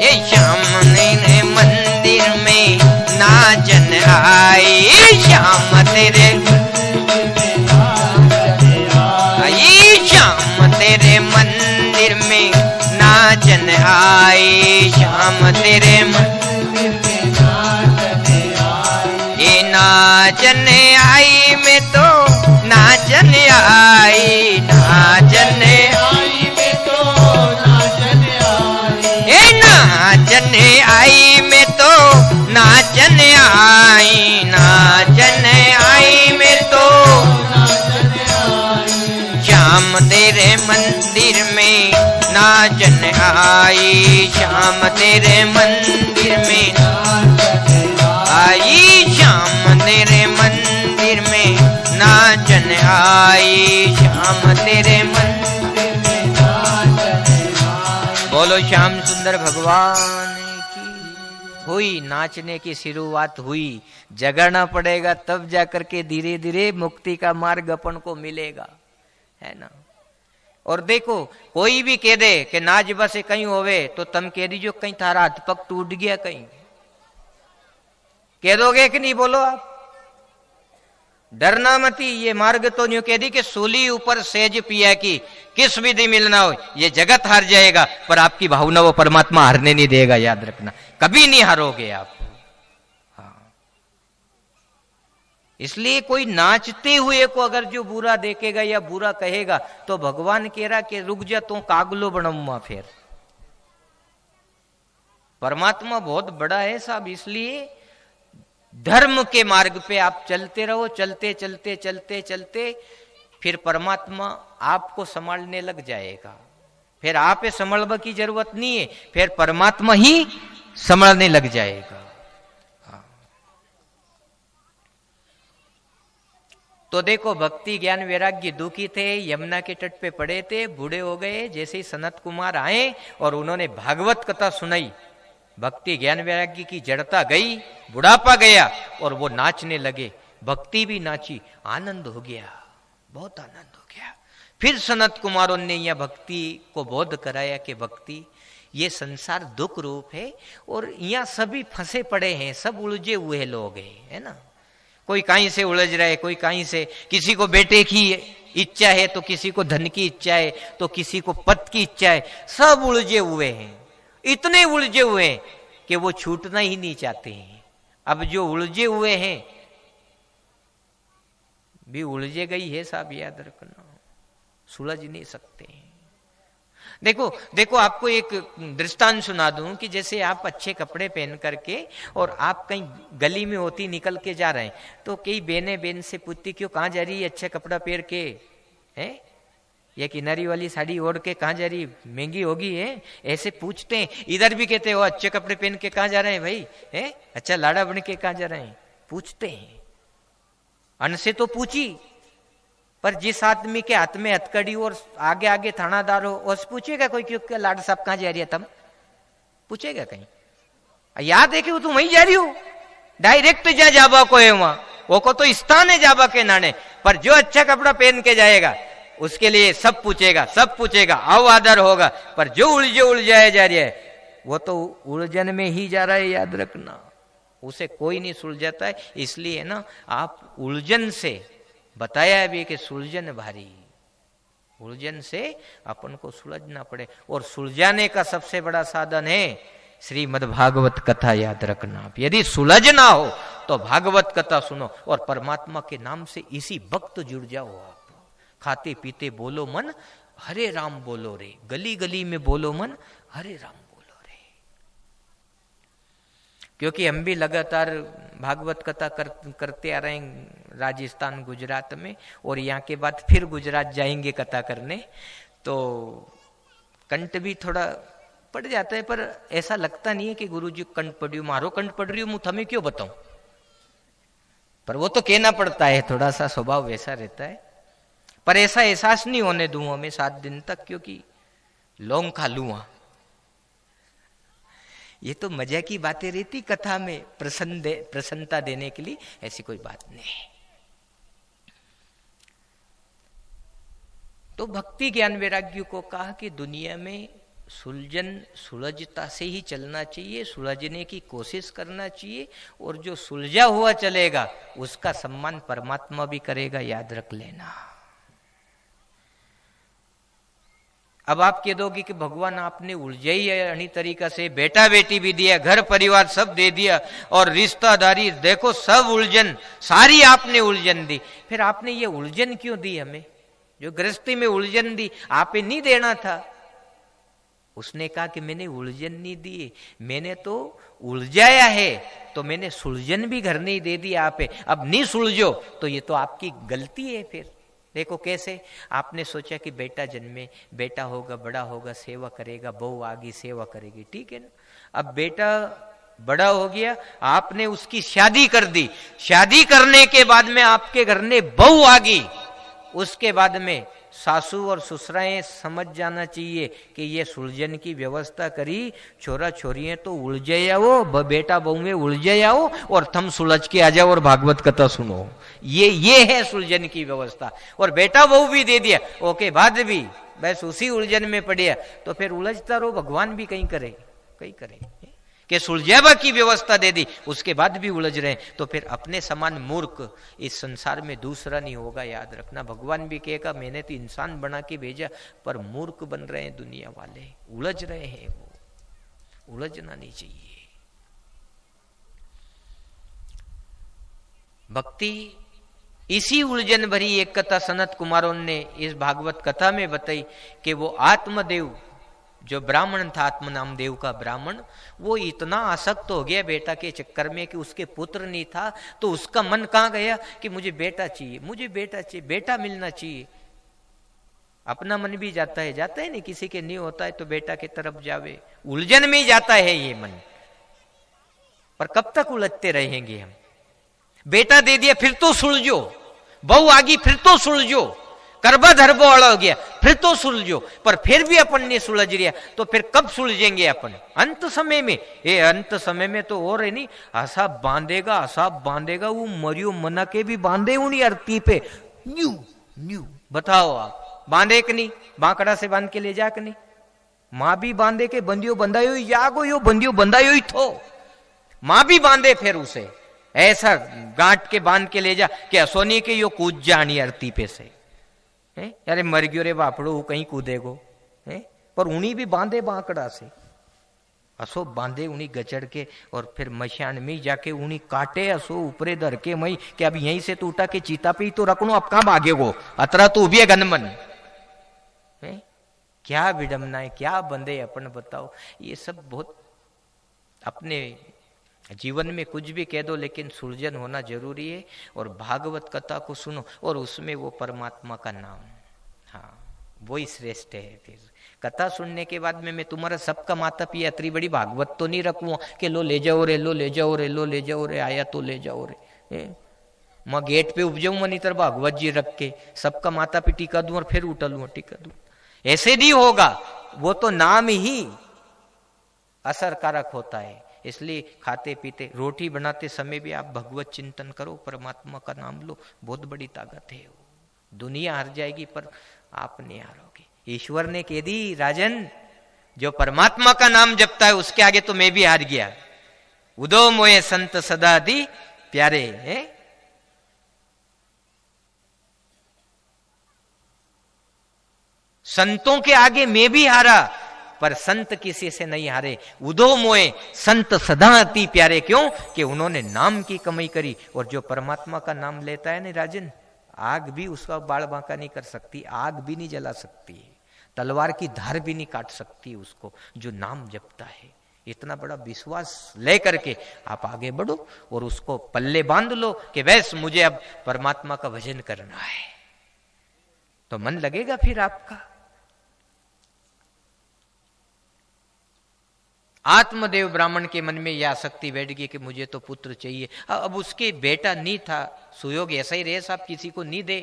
ये श्याम तेरे मंदिर में नाचन आई, श्याम तेरे आई, श्याम तेरे मंदिर में नाचन आई, श्याम तेरे मंदिर में नाचन आई। ये नाचन आई में तो नाचन आई, नाचन आई में तो नाचन आई, ये नाचन आई में तो नाचन आई, नाचन आई में तो नाचन आई। श्याम तेरे मंदिर में नाचन आई, श्याम तेरे मंदिर में नाचन आई, श्याम तेरे मंदिर में नाचन आई, श्याम तेरे मंदिर में नाचन आई। बोलो श्याम सुंदर भगवान की। हुई नाचने की शुरुआत हुई, जगाना पड़ेगा तब जाकर के धीरे धीरे मुक्ति का मार्ग अपन को मिलेगा, है ना। और देखो कोई भी कह दे कि नाच बस कहीं होवे तो तुम कह दीजिए कहीं थारा हाथ पग टूट गया, कहीं कह दोगे कि नहीं, बोलो आप। डरना मती, ये मार्ग तो न्यू कह दी कि सूली ऊपर सेज पिया की, किस विधि मिलना हो, ये जगत हार जाएगा पर आपकी भावना वो परमात्मा हारने नहीं देगा, याद रखना, कभी नहीं हारोगे आप। हाँ। इसलिए कोई नाचते हुए को अगर जो बुरा देखेगा या बुरा कहेगा तो भगवान कह रहा कि रुक जा तो कागलो बनऊंगा। फिर परमात्मा बहुत बड़ा है साहब, इसलिए धर्म के मार्ग पे आप चलते रहो, चलते चलते चलते चलते फिर परमात्मा आपको संभालने लग जाएगा। फिर आप संभलने की जरूरत नहीं है, फिर परमात्मा ही संभालने लग जाएगा। हाँ। तो देखो भक्ति ज्ञान वैराग्य दुखी थे, यमुना के तट पे पड़े थे, बूढ़े हो गए। जैसे ही सनत कुमार आए और उन्होंने भागवत कथा सुनाई, भक्ति ज्ञान वैराग्य की जड़ता गई, बुढ़ापा गया और वो नाचने लगे। भक्ति भी नाची, आनंद हो गया, बहुत आनंद हो गया। फिर सनत कुमारों ने यह भक्ति को बोध कराया कि भक्ति ये संसार दुख रूप है और यहाँ सभी फंसे पड़े हैं, सब उलझे हुए लोग हैं, है ना। कोई कहीं से उलझ रहा है, कोई कहीं से, किसी को बेटे की इच्छा है तो किसी को धन की इच्छा है तो किसी को पद की इच्छा है, सब उलझे हुए हैं, इतने उलझे हुए हैं कि वो छूटना ही नहीं चाहते हैं। अब जो उलझे हुए हैं भी उलझे गई है साहब, याद रखना, सुलझ नहीं सकते हैं। देखो देखो आपको एक दृष्टांत सुना दूं कि जैसे आप अच्छे कपड़े पहन करके और आप कहीं गली में होती निकल के जा रहे हैं तो कई बहनें बहन से पूछती क्यों कहाँ जा रही है अच्छा कपड़ा पहन के, है? ये किनारी वाली साड़ी ओढ़ के कहाँ जा रही, महंगी होगी है, ऐसे पूछते हैं। इधर भी कहते हो अच्छे कपड़े पहन के कहाँ जा रहे हैं भाई, है अच्छा लाड़ा बन के कहाँ जा रहे हैं, पूछते हैं। अन्न से तो पूछी, पर जिस आदमी के हाथ में हथकड़ी और आगे आगे थानादार हो, उस पूछेगा कोई क्यों लाड़ साहब कहाँ जा रही है, तुम पूछेगा कहीं? याद है कि वो तुम वहीं जा रही हो, डायरेक्ट जा जाबा को है वहां, वो को तो स्थान है जाबा के नाने। पर जो अच्छा कपड़ा पहन के जाएगा उसके लिए सब पूछेगा, आओ आदर होगा। पर जो उलझाया जा रहा है वो तो उलझन में ही जा रहा है, याद रखना, उसे कोई नहीं सुलझाता है। इसलिए ना आप उलझन से, बताया भी कि सुलझन भारी, उलझन से अपन को सुलझना पड़े। और सुलझाने का सबसे बड़ा साधन है श्रीमद् भागवत कथा, याद रखना। यदि सुलझना हो तो भागवत कथा सुनो और परमात्मा के नाम से इसी वक्त जुड़ जाओ। आप खाते पीते बोलो मन हरे राम बोलो रे, गली गली में बोलो मन हरे राम बोलो रे। क्योंकि हम भी लगातार भागवत कथा करते आ रहे हैं राजस्थान गुजरात में, और यहाँ के बाद फिर गुजरात जाएंगे कथा करने, तो कंठ भी थोड़ा पड़ जाता है। पर ऐसा लगता नहीं है कि गुरुजी कंठ पड़ियो, मारो कंठ पड़ रही हूं, मुझ हमें क्यों बताऊं, पर वो तो कहना पड़ता है, थोड़ा सा स्वभाव वैसा रहता है। पर ऐसा एहसास नहीं होने दूं हमें 7 दिन तक, क्योंकि लौंग खा लूं। ये तो मजा की बातें रहती कथा में, प्रसन्नता देने के लिए, ऐसी कोई बात नहीं। तो भक्ति ज्ञान वैराग्य को कहा कि दुनिया में सुलझता से ही चलना चाहिए, सुलझने की कोशिश करना चाहिए, और जो सुलझा हुआ चलेगा उसका सम्मान परमात्मा भी करेगा, याद रख लेना। अब आप कह दोगे कि भगवान आपने उलझाई है अन्य तरीका से, बेटा बेटी भी दिया, घर परिवार सब दे दिया, और रिश्तेदारी देखो सब उलझन, सारी आपने उलझन दी, फिर आपने ये उलझन क्यों दी हमें? जो गृहस्थी में उलझन दी आपे नहीं देना था। उसने कहा कि मैंने उलझन नहीं दी, मैंने तो उलझाया है, तो मैंने सुलझन भी घर नहीं दे दी आपे। अब नहीं सुलझो तो ये तो आपकी गलती है। फिर देखो कैसे, आपने सोचा कि बेटा जन्मे, बेटा होगा, बड़ा होगा, सेवा करेगा, बहू आगी सेवा करेगी, ठीक है ना। अब बेटा बड़ा हो गया, आपने उसकी शादी कर दी, शादी करने के बाद में आपके घर में बहू आ गई, उसके बाद में सासू और ससुराएं समझ जाना चाहिए कि ये सुलझन की व्यवस्था करी, छोरा छोरियां तो उलझे आओ, बेटा बहू में उलझे आओ, और थम सुलझ के आ जाओ और भागवत कथा सुनो। ये है सुलझन की व्यवस्था। और बेटा बहू भी दे दिया, ओके, बाद भी बस उसी उलझन में पड़िया, तो फिर उलझता रहो, भगवान भी कहीं करे कि सुलझावा की व्यवस्था दे दी, उसके बाद भी उलझ रहे, तो फिर अपने समान मूर्ख इस संसार में दूसरा नहीं होगा, याद रखना। भगवान भी कहेगा मैंने तो इंसान बना के भेजा, पर मूर्ख बन रहे हैं दुनिया वाले, उलझ रहे हैं, वो उलझना नहीं चाहिए। भक्ति इसी उलझन भरी एक कथा सनत कुमारों ने इस भागवत कथा में बताई कि वो आत्मदेव जो ब्राह्मण था, आत्म नाम देव का ब्राह्मण, वो इतना आसक्त हो गया बेटा के चक्कर में कि उसके पुत्र नहीं था, तो उसका मन कहां गया कि मुझे बेटा चाहिए, मुझे बेटा चाहिए, बेटा मिलना चाहिए। अपना मन भी जाता है नहीं, किसी के नहीं होता है तो बेटा की तरफ जावे, उलझन में ही जाता है ये मन। पर कब तक उलझते रहेंगे हम? बेटा दे दिया फिर तो सुलझो, बहू आ गई फिर तो सुलझो, करबा धरबो वाला हो गया फिर तो सुलझो, पर फिर भी अपन नहीं सुलझ रहा, तो फिर कब सुलझेंगे अपन? अंत समय में। ये अंत समय में तो और है नहीं, आशा बांधेगा, वो मरियो मना के भी बांधे उन्हीं अर्थी पे, न्यू बताओ आप, बांधे कि नहीं? बांकड़ा से बांध के ले जा कि नहीं? माँ भी बांधे के बंदियो बंधायो यागो यो बंदियो बंधायो ही थो, माँ भी बांधे फिर उसे ऐसा गांठ के बांध के ले जा कि असोनी के यो कूद जानी अर्थी पे से, अरे मर गयो रे बापड़ो, कहीं कूदेगो, पर उन्हीं भी बांधे बांकड़ा से, असो बांधे उन्हीं गचड़ के, और फिर मशान में जाके उन्हीं काटे, असो ऊपरे धर के मई कि अब यहीं से तो उठा के चीता पे ही तो रखनो, अब कहां भागेगो, अतरा तो भी है गनमन। क्या विडम्बना है, क्या बंदे अपन, बताओ। ये सब बहुत, अपने जीवन में कुछ भी कह दो लेकिन सुलझन होना जरूरी है। और भागवत कथा को सुनो और उसमें वो परमात्मा का नाम, हाँ, वही श्रेष्ठ है। फिर कथा सुनने के बाद में मैं तुम्हारा सबका माता पिया अतरी बड़ी भागवत तो नहीं रखूँ कि लो ले जाओ रे, लो ले जाओ रे, लो ले जाओ रे, आया तो ले जाओ रे। मैं गेट पे उपजाऊं मनी तर भागवत जी रख के सबका माता पे टीका दूं और फिर उठलूं टीका दूं, ऐसे नहीं होगा। वो तो नाम ही असरकारक होता है। इसलिए खाते पीते रोटी बनाते समय भी आप भगवत चिंतन करो, परमात्मा का नाम लो, बहुत बड़ी ताकत है। दुनिया हार जाएगी पर आप नहीं हारोगे। ईश्वर ने कह दी राजन, जो परमात्मा का नाम जपता है उसके आगे तो मैं भी हार गया। उदो मोए संत सदा दी प्यारे है। संतों के आगे मैं भी हारा पर संत किसी से नहीं हारे। उदो मोए संत सदा अति प्यारे, क्यों कि उन्होंने नाम की कमाई करी। और जो परमात्मा का नाम लेता है ना राजन, आग भी उसका बाल बांका नहीं कर सकती, आग भी नहीं जला सकती, तलवार की धार भी नहीं काट सकती उसको, जो नाम जपता है। इतना बड़ा विश्वास लेकर के आप आगे बढ़ो और उसको पल्ले बांध लो कि बस मुझे अब परमात्मा का भजन करना है, तो मन लगेगा फिर आपका। आत्मदेव ब्राह्मण के मन में यह आसक्ति बैठ गई कि मुझे तो पुत्र चाहिए। अब उसके बेटा नहीं था, सुयोग ऐसा ही रहे साहब, किसी को नहीं दे,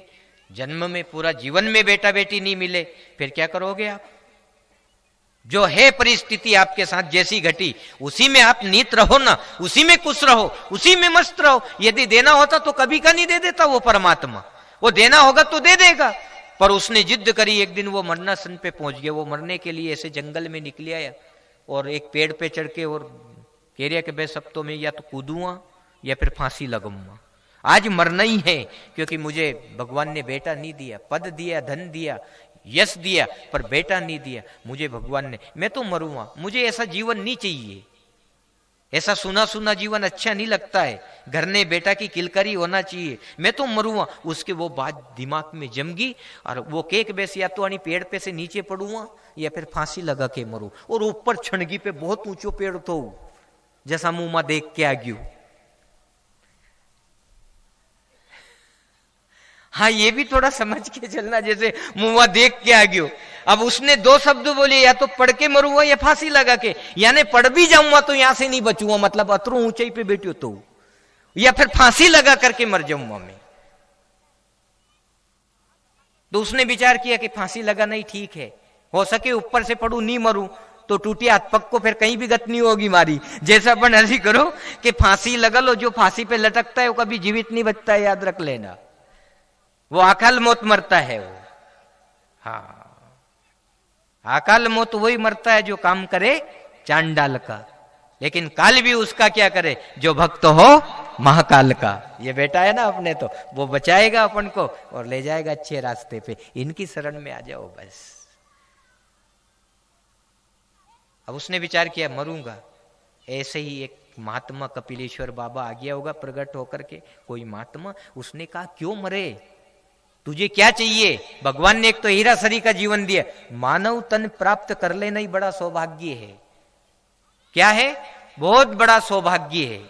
जन्म में पूरा जीवन में बेटा बेटी नहीं मिले, फिर क्या करोगे आप? जो है परिस्थिति आपके साथ जैसी घटी उसी में आप नीत रहो ना, उसी में खुश रहो, उसी में मस्त रहो। यदि देना होता तो कभी का नहीं दे देता वो परमात्मा, वो देना होगा तो दे देगा। पर उसने जिद करी, एक दिन वो मरना सन पे पहुंच गया। वो मरने के लिए ऐसे जंगल में निकले आया और एक पेड़ पे चढ़ के और कह रहा कि बस अब तो मैं या तो कूदूंगा या फिर फांसी लगाऊंगा, आज मरना ही है, क्योंकि मुझे भगवान ने बेटा नहीं दिया, पद दिया, धन दिया, यश दिया, पर बेटा नहीं दिया मुझे भगवान ने। मैं तो मरूंगा, मुझे ऐसा जीवन नहीं चाहिए, ऐसा सुना सुना जीवन अच्छा नहीं लगता है, घर ने बेटा की किलकारी होना चाहिए, मैं तो मरूंगा। उसके वो बात दिमाग में जम गई और वो केक बेस या तो पेड़ पे से नीचे पड़ूंगा या फिर फांसी लगा के मरूं। और ऊपर छणगी पे बहुत ऊंचो पेड़ तो जैसा मुंह में देख के आ गयू। हाँ, ये भी थोड़ा समझ के चलना, जैसे मुंह देख के आ गयो। अब उसने दो शब्द बोले, या तो पढ़ के मरूंगा या फांसी लगा के, यानी पढ़ भी जाऊंगा तो यहां से नहीं बचूंगा, मतलब अतरू ऊंचाई पे बैठो तो, या फिर फांसी लगा करके मर जाऊंगा मैं। तो उसने विचार किया कि फांसी लगाना ही ठीक है, हो सके ऊपर से पढ़ू नहीं मरूं तो टूटी हाथ पग को फिर कहीं भी गत नहीं होगी मारी। जैसा अपन ऐसी करो कि फांसी लगा लो, जो फांसी पे लटकता है वो कभी जीवित नहीं बचता है, याद रख लेना, वो अकाल मौत मरता है वो। हाँ, अकाल मौत वही मरता है जो काम करे चांडाल का, लेकिन काल भी उसका क्या करे, जो भक्त हो महाकाल का। ये बेटा है ना अपने, तो वो बचाएगा अपन को और ले जाएगा अच्छे रास्ते पे। इनकी शरण में आ जाओ बस। अब उसने विचार किया मरूंगा। ऐसे ही एक महात्मा कपिलेश्वर बाबा आ गया होगा प्रकट होकर के, कोई महात्मा। उसने कहा क्यों मरे, तुझे क्या चाहिए? भगवान ने एक तो हीरा सरी का जीवन दिया, मानव तन प्राप्त कर लेना ही बड़ा सौभाग्य है। क्या है? बहुत बड़ा सौभाग्य है,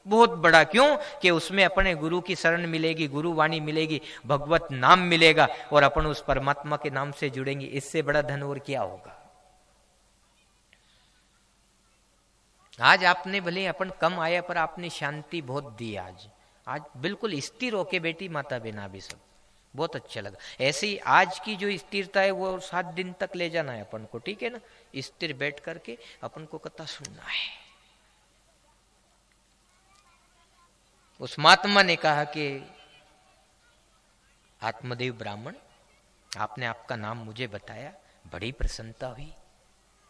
बहुत बड़ा। क्यों कि उसमें अपने गुरु की शरण मिलेगी, गुरु वाणी मिलेगी, भगवत नाम मिलेगा और अपन उस परमात्मा के नाम से जुड़ेंगे। इससे बड़ा धन और क्या होगा। आज आपने भले अपन कम आया पर आपने शांति बहुत दी। आज बिल्कुल स्थिर होके बेटी माता बिना भी सब बहुत अच्छा लगा। ऐसे ही आज की जो स्थिरता है वो 7 दिन तक ले जाना है अपन को, ठीक है ना। स्थिर बैठ करके अपन को कथा सुनना है। उस महात्मा ने कहा कि आत्मदेव ब्राह्मण, आपने आपका नाम मुझे बताया, बड़ी प्रसन्नता हुई,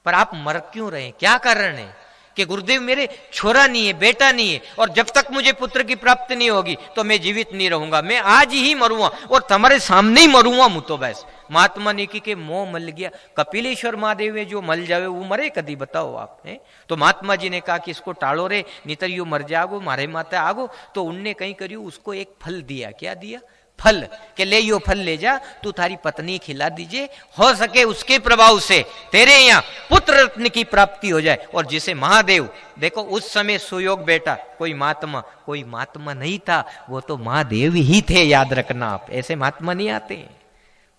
पर आप मर क्यों रहे, क्या कारण है? कि गुरुदेव मेरे छोरा नहीं है, बेटा नहीं है, और जब तक मुझे पुत्र की प्राप्ति नहीं होगी तो मैं जीवित नहीं रहूंगा, मैं आज ही मरूंगा और तुम्हारे सामने ही मरूंगा मुंह तो बस। महात्मा ने की के मोह मल गया। कपिलेश्वर महादेव है जो मल जावे वो मरे कदी, बताओ आप है? तो महात्मा जी ने कहा कि इसको टालो रे, नितर यू मर जागो, मारे माता आगो। तो उनने कहीं करियो उसको एक फल दिया। क्या दिया? फल। के ले यो फल ले जा, तू थारी पत्नी खिला दीजिए, हो सके उसके प्रभाव से तेरे यहाँ पुत्र रत्न की प्राप्ति हो जाए। और जिसे महादेव, देखो उस समय सुयोग बेटा, कोई महात्मा नहीं था, वो तो महादेव ही थे, याद रखना आप। ऐसे महात्मा नहीं आते,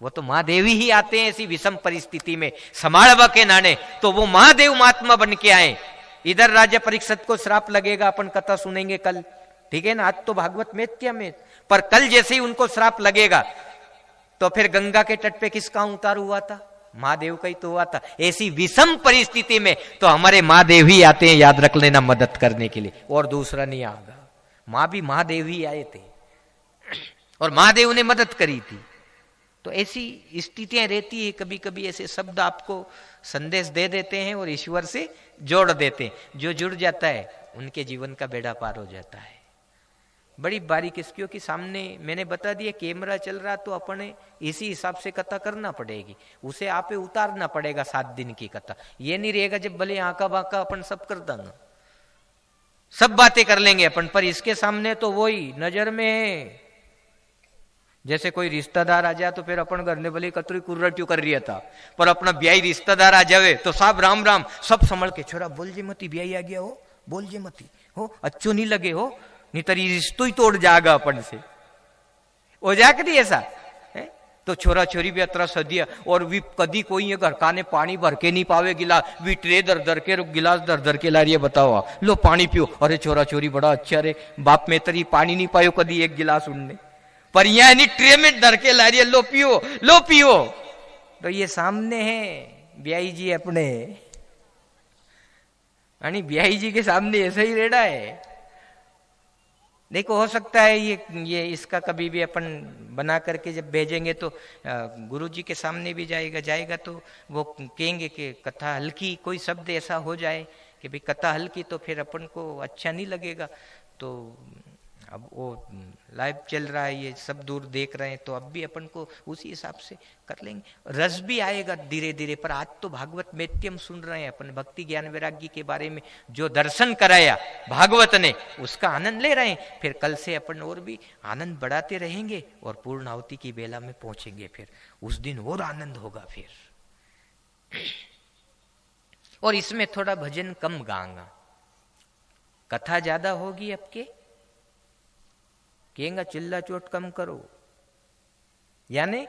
वो तो महादेवी ही आते हैं ऐसी विषम परिस्थिति में संभालवा के नाने, तो वो महादेव महात्मा बन के आए। इधर राजा परीक्षित को श्राप लगेगा, अपन कथा सुनेंगे कल, ठीक है ना। आज तो भागवत में में, पर कल जैसे ही उनको श्राप लगेगा तो फिर गंगा के तट पे किसका उतार हुआ था? महादेव का ही तो हुआ था। ऐसी विषम परिस्थिति में तो हमारे महादेव ही आते हैं, याद रख लेना, मदद करने के लिए, और दूसरा नहीं आएगा। मां भी महादेव ही आए थे और महादेव ने मदद करी थी। तो ऐसी स्थितियां रहती है, कभी कभी ऐसे शब्द आपको संदेश दे देते हैं और ईश्वर से जोड़ देते हैं। जो जुड़ जाता है उनके जीवन का बेड़ा पार हो जाता है। बड़ी बारीक इसकी कि सामने मैंने बता दिया कैमरा चल रहा, तो अपने इसी हिसाब से कथा करना पड़ेगी, उसे आपे उतारना पड़ेगा 7 दिन की कथा। ये नहीं रहेगा जब भले आका बाका अपन सब कर देंगे, सब बातें कर लेंगे अपन, पर इसके सामने तो वही नजर में है। जैसे कोई रिश्तेदार आ जाए तो फिर अपन घर ने भले कतरी कुर्रट्यू कर रही था, पर अपना ब्याई रिश्तेदार आ जावे तो साहब राम राम सब संभल के, छोरा बोल जे मती, ब्याई आ गया हो, बोल जे मती हो, अच्छो नहीं लगे हो, नहीं तरी रिश्तो ही तोड़ जाएगा अपन से, हो जा करी ऐसा है। तो छोरा छोरी भी अतरा सदिया, और भी कदी कोई घर काने पानी भर के नहीं पावे गिलास, भी ट्रे दर दर के गिलास दर दर के ला रही है, बताओ लो पानी पियो। अरे छोरा छोरी बड़ा अच्छा रे, बाप में तरी पानी नहीं पायो कदी एक गिलास उनने, पर यहां नहीं ट्रे में डर के ला रही है, लो पियो लो पियो। तो ये सामने है ब्याई जी अपने, यानी ब्याई जी के सामने ऐसा ही रेड़ा है। देखो हो सकता है ये इसका कभी भी अपन बना करके जब भेजेंगे तो गुरु जी के सामने भी जाएगा तो वो कहेंगे कि कथा हल्की, कोई शब्द ऐसा हो जाए कि भाई कथा हल्की, तो फिर अपन को अच्छा नहीं लगेगा। तो अब वो लाइव चल रहा है, ये सब दूर देख रहे हैं, तो अब भी अपन को उसी हिसाब से कर लेंगे। रस भी आएगा धीरे धीरे, पर आज तो भागवत मेत्यम सुन रहे हैं अपन, भक्ति ज्ञान वैराग्य के बारे में जो दर्शन कराया भागवत ने उसका आनंद ले रहे हैं। फिर कल से अपन और भी आनंद बढ़ाते रहेंगे और पूर्ण आहुति की बेला में पहुंचेंगे, फिर उस दिन और आनंद होगा फिर। और इसमें थोड़ा भजन कम गाऊंगा, कथा ज्यादा होगी आपके, कहेंगे चिल्ला चोट कम करो, यानी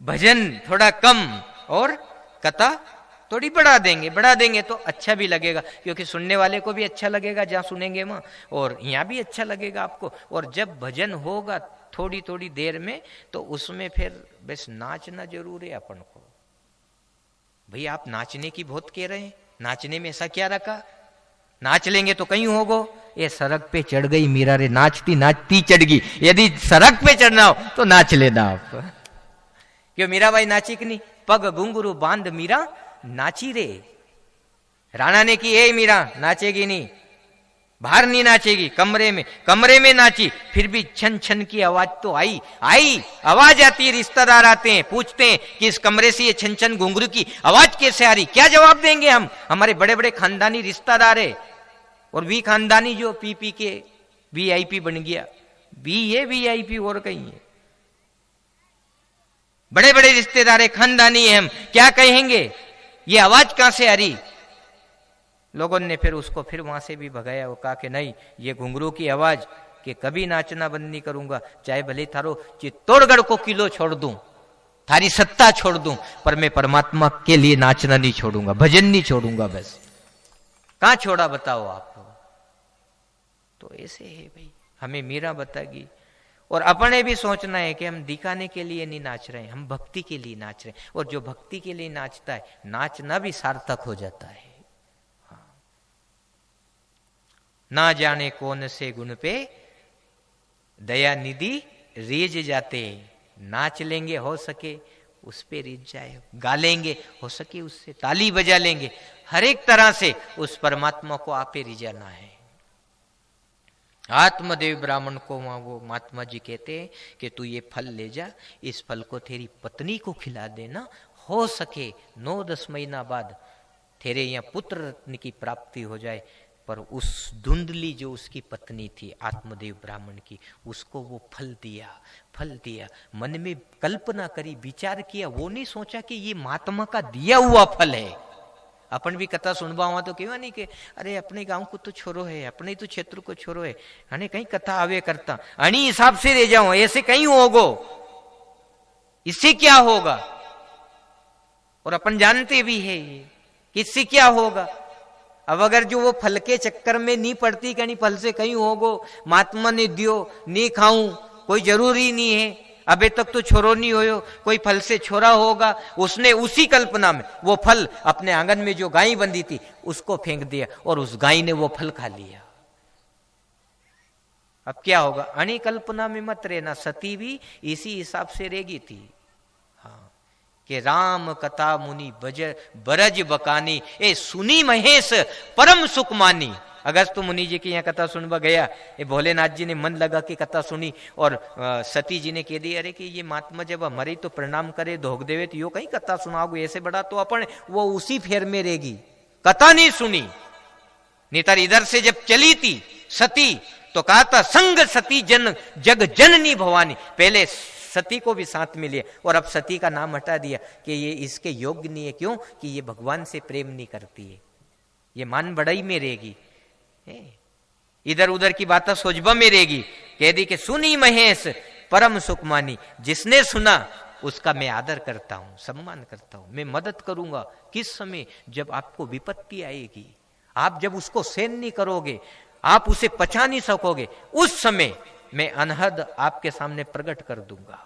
भजन थोड़ा कम और कथा थोड़ी बढ़ा देंगे तो अच्छा भी लगेगा, क्योंकि सुनने वाले को भी अच्छा लगेगा जहां सुनेंगे वहां, और यहां भी अच्छा लगेगा आपको। और जब भजन होगा थोड़ी थोड़ी देर में, तो उसमें फिर बस नाचना जरूर है अपन को। भाई आप नाचने की बहुत कह रहे हैं, नाचने में ऐसा क्या रखा, नाच लेंगे तो कहीं होगो। ये सड़क पे चढ़ गई मीरा रे, नाचती नाचती चढ़ गई। यदि सड़क पे चढ़ना हो तो नाच लेना आप। क्यों मीरा बाई नाची कि नहीं, पग घुंघरू बांध मीरा नाची रे। राणा ने की ए मीरा नाचेगी नहीं, बाहर नहीं नाचेगी, कमरे में नाची, फिर भी छन छन की आवाज तो आई आवाज आती है। रिश्तेदार आते हैं, पूछते हैं कि इस कमरे से ये छन छन घुंघरू की आवाज कैसे आ रही, क्या जवाब देंगे हम? हमारे बड़े बड़े खानदानी रिश्तेदार है, और भी खानदानी जो पी के VIP बन गया, ये VIP और कहीं है, बड़े बड़े रिश्तेदार है, खानदानी है, हम क्या कहेंगे, ये आवाज कहां से आ रही? लोगों ने फिर उसको फिर वहां से भी भगाया, वो कहा कि नहीं, ये घुंघरू की आवाज कि कभी नाचना बंद नहीं करूंगा, चाहे भले थारो चित्तौड़गढ़ को किलो छोड़ दूं, थारी सत्ता छोड़ दूं, पर मैं परमात्मा के लिए नाचना नहीं छोड़ूंगा, भजन नहीं छोड़ूंगा। बस कहां छोड़ा बताओ आप? तो ऐसे है भाई, हमें मीरा बतागी। और अपने भी सोचना है कि हम दिखाने के लिए नहीं नाच रहे हैं, हम भक्ति के लिए नाच रहे हैं। और जो भक्ति के लिए नाचता है, नाचना भी सार्थक हो जाता है। ना जाने कौन से गुण पे दया निधि रीझ जाते, नाच लेंगे हो सके उस पे रीझ जाए, गा लेंगे हो सके उससे ताली बजा लेंगे, हर एक तरह से उस परमात्मा को आपे रिझाना है। आत्मदेव ब्राह्मण को वहां वो महात्मा जी कहते हैं कि तू ये फल ले जा, इस फल को तेरी पत्नी को खिला देना, हो सके 9-10 महीना बाद तेरे यहाँ पुत्र रत्न की प्राप्ति हो जाए। पर उस धुंधली जो उसकी पत्नी थी आत्मदेव ब्राह्मण की, उसको वो फल दिया, मन में कल्पना करी, विचार किया, वो नहीं सोचा कि ये महात्मा का दिया हुआ फल है। अपन भी कथा सुनवा हुआ तो क्यों नहीं कि अरे अपने गांव को तो छोरो है, अपने तो क्षेत्र को छोरो है, अने कहीं कथा आवे करता अणी हिसाब से रह जाओ, ऐसे कहीं होगो। इससे क्या होगा? और अपन जानते भी है ये कि इससे क्या होगा। अब अगर जो वो फल के चक्कर में नहीं पड़ती कि नहीं फल से कहीं होगो, महात्मा ने दियो नहीं खाऊं, कोई जरूरी नहीं है, अबे तक तो छोरो नहीं होयो, कोई फल से छोरा होगा, उसने उसी कल्पना में वो फल अपने आंगन में जो गाय बंधी थी उसको फेंक दिया और उस गाय ने वो फल खा लिया। अब क्या होगा? अणी कल्पना में मत रहना, सती भी इसी हिसाब से रहेगी थी। हाँ, कि राम कथा मुनि बरज बकानी, ए सुनी महेश परम सुख मानी। अगस्त मुनि जी की यहाँ कथा सुनवा गया, ये भोलेनाथ जी ने मन लगा के कथा सुनी और सती जी ने कह दी, अरे कि ये महात्मा जब हमारी तो प्रणाम करे धोख देवे तो यो कहीं कथा सुनाओगे ऐसे बड़ा, तो अपन वो उसी फेर में रहेगी, कथा नहीं सुनी। नेतर इधर से जब चली थी सती तो कहा था संग सती जन जग जननी भवानी, पहले सती को भी साथ में लिया और अब सती का नाम हटा दिया कि ये इसके योग्य नहीं है। क्यों? कि ये भगवान से प्रेम नहीं करती है, ये मान बड़ाई में रहेगी, इधर उधर की बातें सोचबा में रहेगी। कह दी कि सुनी महेश परम सुख मानी, जिसने सुना उसका मैं आदर करता हूं, सम्मान करता हूं, मैं मदद करूंगा। किस समय? जब आपको विपत्ति आएगी, आप जब उसको सहन नहीं करोगे, आप उसे पचा नहीं सकोगे, उस समय मैं अनहद आपके सामने प्रकट कर दूंगा।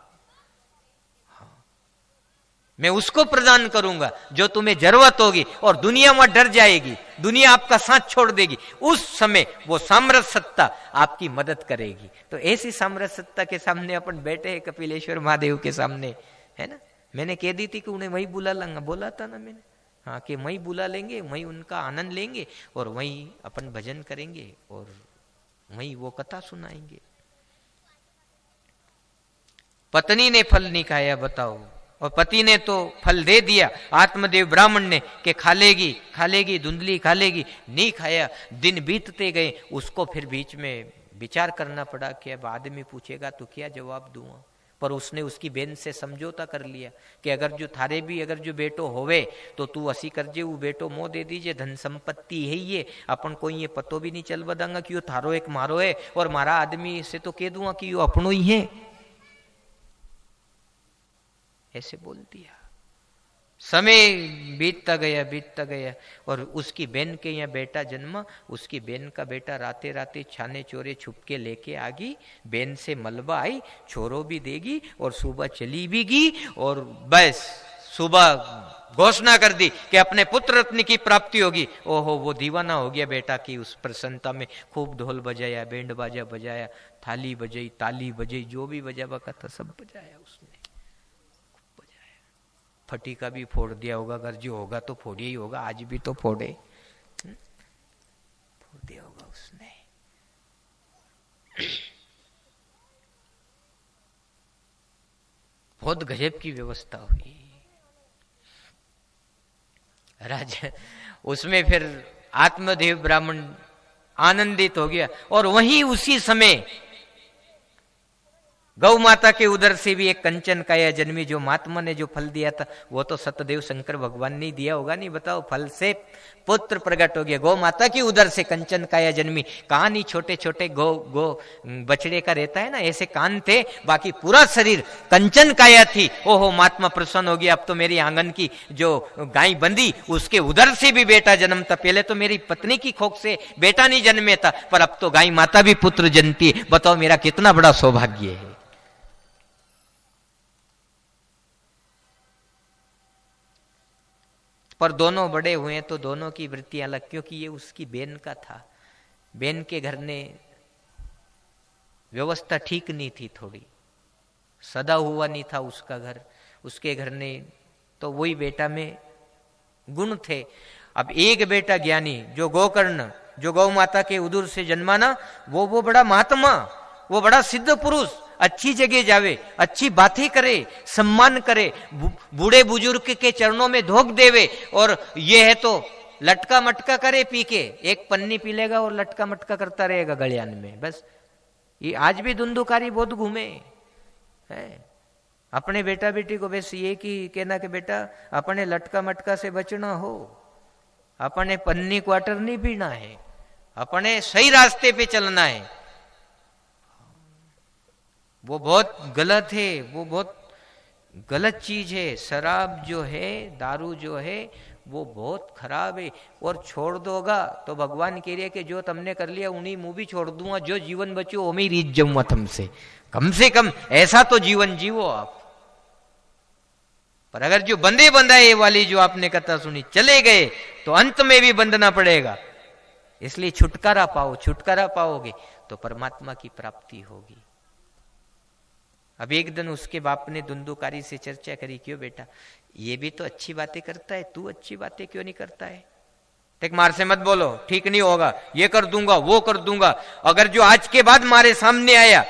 मैं उसको प्रदान करूंगा जो तुम्हें जरूरत होगी और दुनिया में डर जाएगी, दुनिया आपका साथ छोड़ देगी, उस समय वो साम्राज्य सत्ता आपकी मदद करेगी। तो ऐसी साम्राज्य सत्ता के सामने अपन बैठे हैं, कपिलेश्वर महादेव के सामने, है ना। मैंने कह दी थी कि उन्हें वही बुला लूंगा, बोला था ना मैंने, हाँ, कि वही बुला लेंगे, वही उनका आनंद लेंगे और वही अपन भजन करेंगे और वही वो कथा सुनाएंगे। पत्नी ने फल नहीं खाया, बताओ, और पति ने तो फल दे दिया आत्मदेव ब्राह्मण ने कि खा लेगी खा लेगी, धुंधली खा लेगी, नहीं खाया। दिन बीतते गए, उसको फिर बीच में विचार करना पड़ा कि अब आदमी पूछेगा तो क्या जवाब दूंगा। पर उसने उसकी बहन से समझौता कर लिया कि अगर जो थारे भी अगर जो बेटो होवे तो तू असी करजे, वो बेटो मोह दे दीजिए, धन संपत्ति है ये, अपन को ये पतो भी नहीं चल बदांगा कि यो थारो एक मारो है और मारा आदमी से तो कह दूंगा कि यो अपनो ही है, ऐसे बोल दिया। समय बीतता गया और उसकी बहन के यहाँ बेटा जन्मा। उसकी बहन का बेटा राते राते छाने चोरे छुपके लेके आ गई, बहन से मलबा आई, छोरो भी देगी और सुबह चली भी गई और बस सुबह घोषणा कर दी कि अपने पुत्र रत्न की प्राप्ति होगी। ओहो, वो दीवाना हो गया बेटा की उस प्रसन्नता में, खूब ढोल बजाया, बैंड बाजा बजाया, थाली बजाई, ताली बजाई, जो भी बजावा का था सब बजाया उसने, फटी का भी फोड़ दिया होगा, अगर जो होगा तो फोड़िया ही होगा, आज भी तो फोड़ दिया होगा उसने। बहुत गजब की व्यवस्था हुई राजा। उसमें फिर आत्मदेव ब्राह्मण आनंदित हो गया और वहीं उसी समय गौ माता के उदर से भी एक कंचन काया जन्मी। जो महात्मा ने जो फल दिया था वो तो सतदेव शंकर भगवान ने दिया होगा, नहीं बताओ, फल से पुत्र प्रकट हो गया। गौ माता की उदर से कंचन काया जन्मी। कान ही छोटे छोटे गो बछड़े का रहता है ना, ऐसे कान थे, बाकी पूरा शरीर कंचन काया थी। ओहो, महात्मा प्रसन्न हो गया, अब तो मेरी आंगन की जो गाय बंदी उसके उदर से भी बेटा जन्म था। पहले तो मेरी पत्नी की खोख से बेटा नहीं जन्मे था, पर अब तो गाय माता भी पुत्र जनती है। बताओ मेरा कितना बड़ा सौभाग्य है। पर दोनों बड़े हुए तो दोनों की वृत्तियां अलग, क्योंकि ये उसकी बहन का था। बहन के घर ने व्यवस्था ठीक नहीं थी, थोड़ी सदा हुआ नहीं था उसका घर, उसके घर ने तो वही बेटा में गुण थे। अब एक बेटा ज्ञानी जो गोकर्ण, जो गौ माता के उदर से जन्मा ना, वो बड़ा महात्मा, वो बड़ा सिद्ध पुरुष, अच्छी जगह जावे, अच्छी बातें करे, सम्मान करे, बूढ़े बुजुर्ग के चरणों में धोख देवे। और ये है तो लटका मटका करे, पी के एक पन्नी पी लेगा और लटका मटका करता रहेगा गलियान में। बस ये आज भी धुंधुकारी बहुत घूमे है। अपने बेटा बेटी को बस ये कि कहना कि बेटा अपने लटका मटका से बचना हो, अपने पन्नी क्वार्टर नहीं पीना है, अपने सही रास्ते पे चलना है। वो बहुत गलत है, वो बहुत गलत चीज है। शराब जो है, दारू जो है वो बहुत खराब है। और छोड़ दोगा तो भगवान कह रहे कि जो तुमने कर लिया उन्हीं मुंह भी छोड़ दूंगा, जो जीवन बचो वो मैं रीत जाऊंगा तुमसे। कम से कम ऐसा तो जीवन जीवो आप। पर अगर जो बंदे बंधाए वाली जो आपने कथा सुनी चले गए तो अंत में भी बंधना पड़ेगा। इसलिए छुटकारा पाओ, छुटकारा पाओगे तो परमात्मा की प्राप्ति होगी। अब एक दिन उसके बाप ने धुंधुकारी से चर्चा करी, क्यों बेटा ये भी तो अच्छी बातें करता है, तू अच्छी बातें क्यों नहीं करता है? टेक मार से मत बोलो, ठीक नहीं होगा, ये कर दूंगा वो कर दूंगा। अगर जो आज के बाद मारे सामने आया,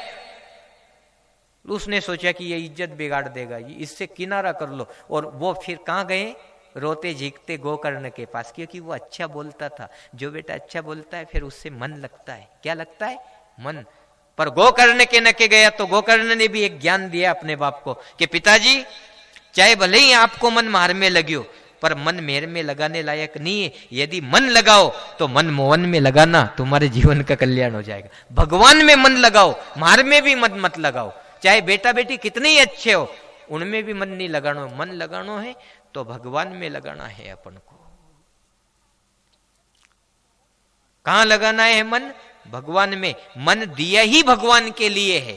उसने सोचा कि ये इज्जत बिगाड़ देगा, इससे किनारा कर लो। और वो फिर कहां गए? रोते झीकते गोकर्ण के पास, क्योंकि वो अच्छा बोलता था। जो बेटा अच्छा बोलता है फिर उससे मन लगता है। क्या लगता है? मन। पर गोकर्ण के नके गया तो गोकर्ण ने भी एक ज्ञान दिया अपने बाप को कि पिताजी चाहे भले ही आपको मन मार में लगियो, पर मन मेर में लगाने लायक नहीं है। यदि मन लगाओ तो मन मोहन में लगाना, तुम्हारे जीवन का कल्याण हो जाएगा। भगवान में मन लगाओ, मार में भी मन मत लगाओ। चाहे बेटा बेटी कितने ही अच्छे हो, उनमें भी मन नहीं लगाना। मन लगाना है तो भगवान में लगाना है अपन को। कहां लगाना है मन? भगवान में। मन दिया ही भगवान के लिए है,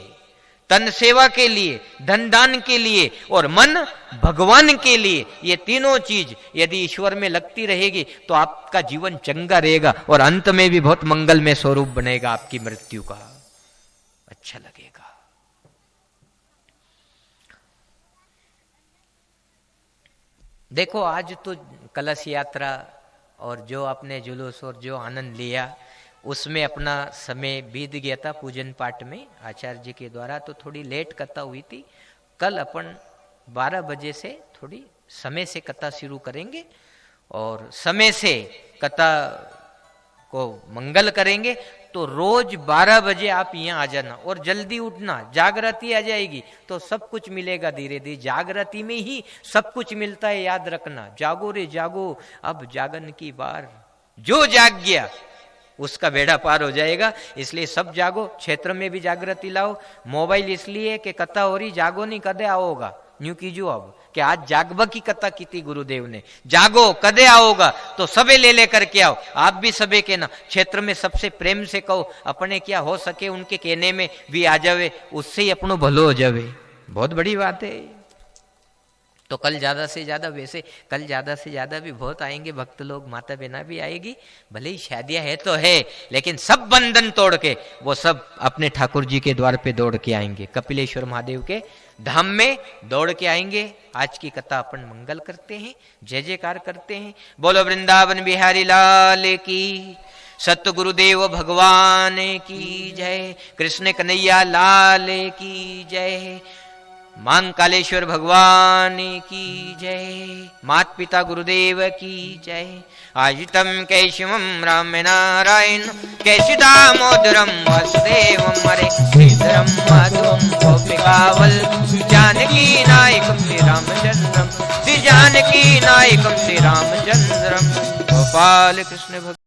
तन सेवा के लिए, धन दान के लिए, और मन भगवान के लिए। ये तीनों चीज यदि ईश्वर में लगती रहेगी तो आपका जीवन चंगा रहेगा और अंत में भी बहुत मंगलमय स्वरूप बनेगा आपकी मृत्यु का। अच्छा लगेगा। देखो आज तो कलश यात्रा और जो आपने जुलूस और जो आनंद लिया उसमें अपना समय बीत गया था पूजन पाठ में आचार्य जी के द्वारा। तो थोड़ी लेट कथा हुई थी। कल अपन 12 बजे से थोड़ी समय से कथा शुरू करेंगे और समय से कथा को मंगल करेंगे। तो रोज 12 बजे आप यहाँ आ जाना और जल्दी उठना। जागृति आ जाएगी तो सब कुछ मिलेगा धीरे धीरे। जागृति में ही सब कुछ मिलता है, याद रखना। जागो रे जागो, अब जागन की बार। जो जाग गया उसका बेड़ा पार हो जाएगा। इसलिए सब जागो, क्षेत्र में भी जागृति लाओ। मोबाइल इसलिए कि कथा हो रही, जागो नहीं कदे आओगा। न्यू कीजिए अब कि आज जागबा की कथा की थी गुरुदेव ने। जागो कदे आओगा, तो सबे ले लेकर के आओ। आप भी सबे के ना क्षेत्र में सबसे प्रेम से कहो, अपने क्या हो सके उनके कहने में भी आ जावे, उससे ही अपनो भलो हो जावे। बहुत बड़ी बात है। तो कल ज्यादा से ज्यादा, वैसे कल ज्यादा से ज्यादा भी बहुत आएंगे भक्त लोग, माता बहना भी आएगी। भले ही शादियां है तो है, लेकिन सब बंधन तोड़ के वो सब अपने ठाकुर जी के द्वार पे दौड़ के आएंगे। कपिलेश्वर महादेव के धाम में दौड़ के आएंगे। आज की कथा अपन मंगल करते हैं, जय जयकार करते हैं। बोलो वृंदावन बिहारी लाल की, सत्य गुरुदेव भगवान की जय, कृष्ण कन्हैया लाल की जय, महाकालेश्वर भगवान की जय, मात पिता गुरुदेव की जय। आजितम कैशिवम राम नारायण कैशिदामोदरम वासुदेवम हरे श्रीधरम माधवम गोपिकावल जानकी नायकम श्री रामचंद्रम, श्री जानकी नायकम श्री रामचंद्रम, गोपाल कृष्ण भगवान।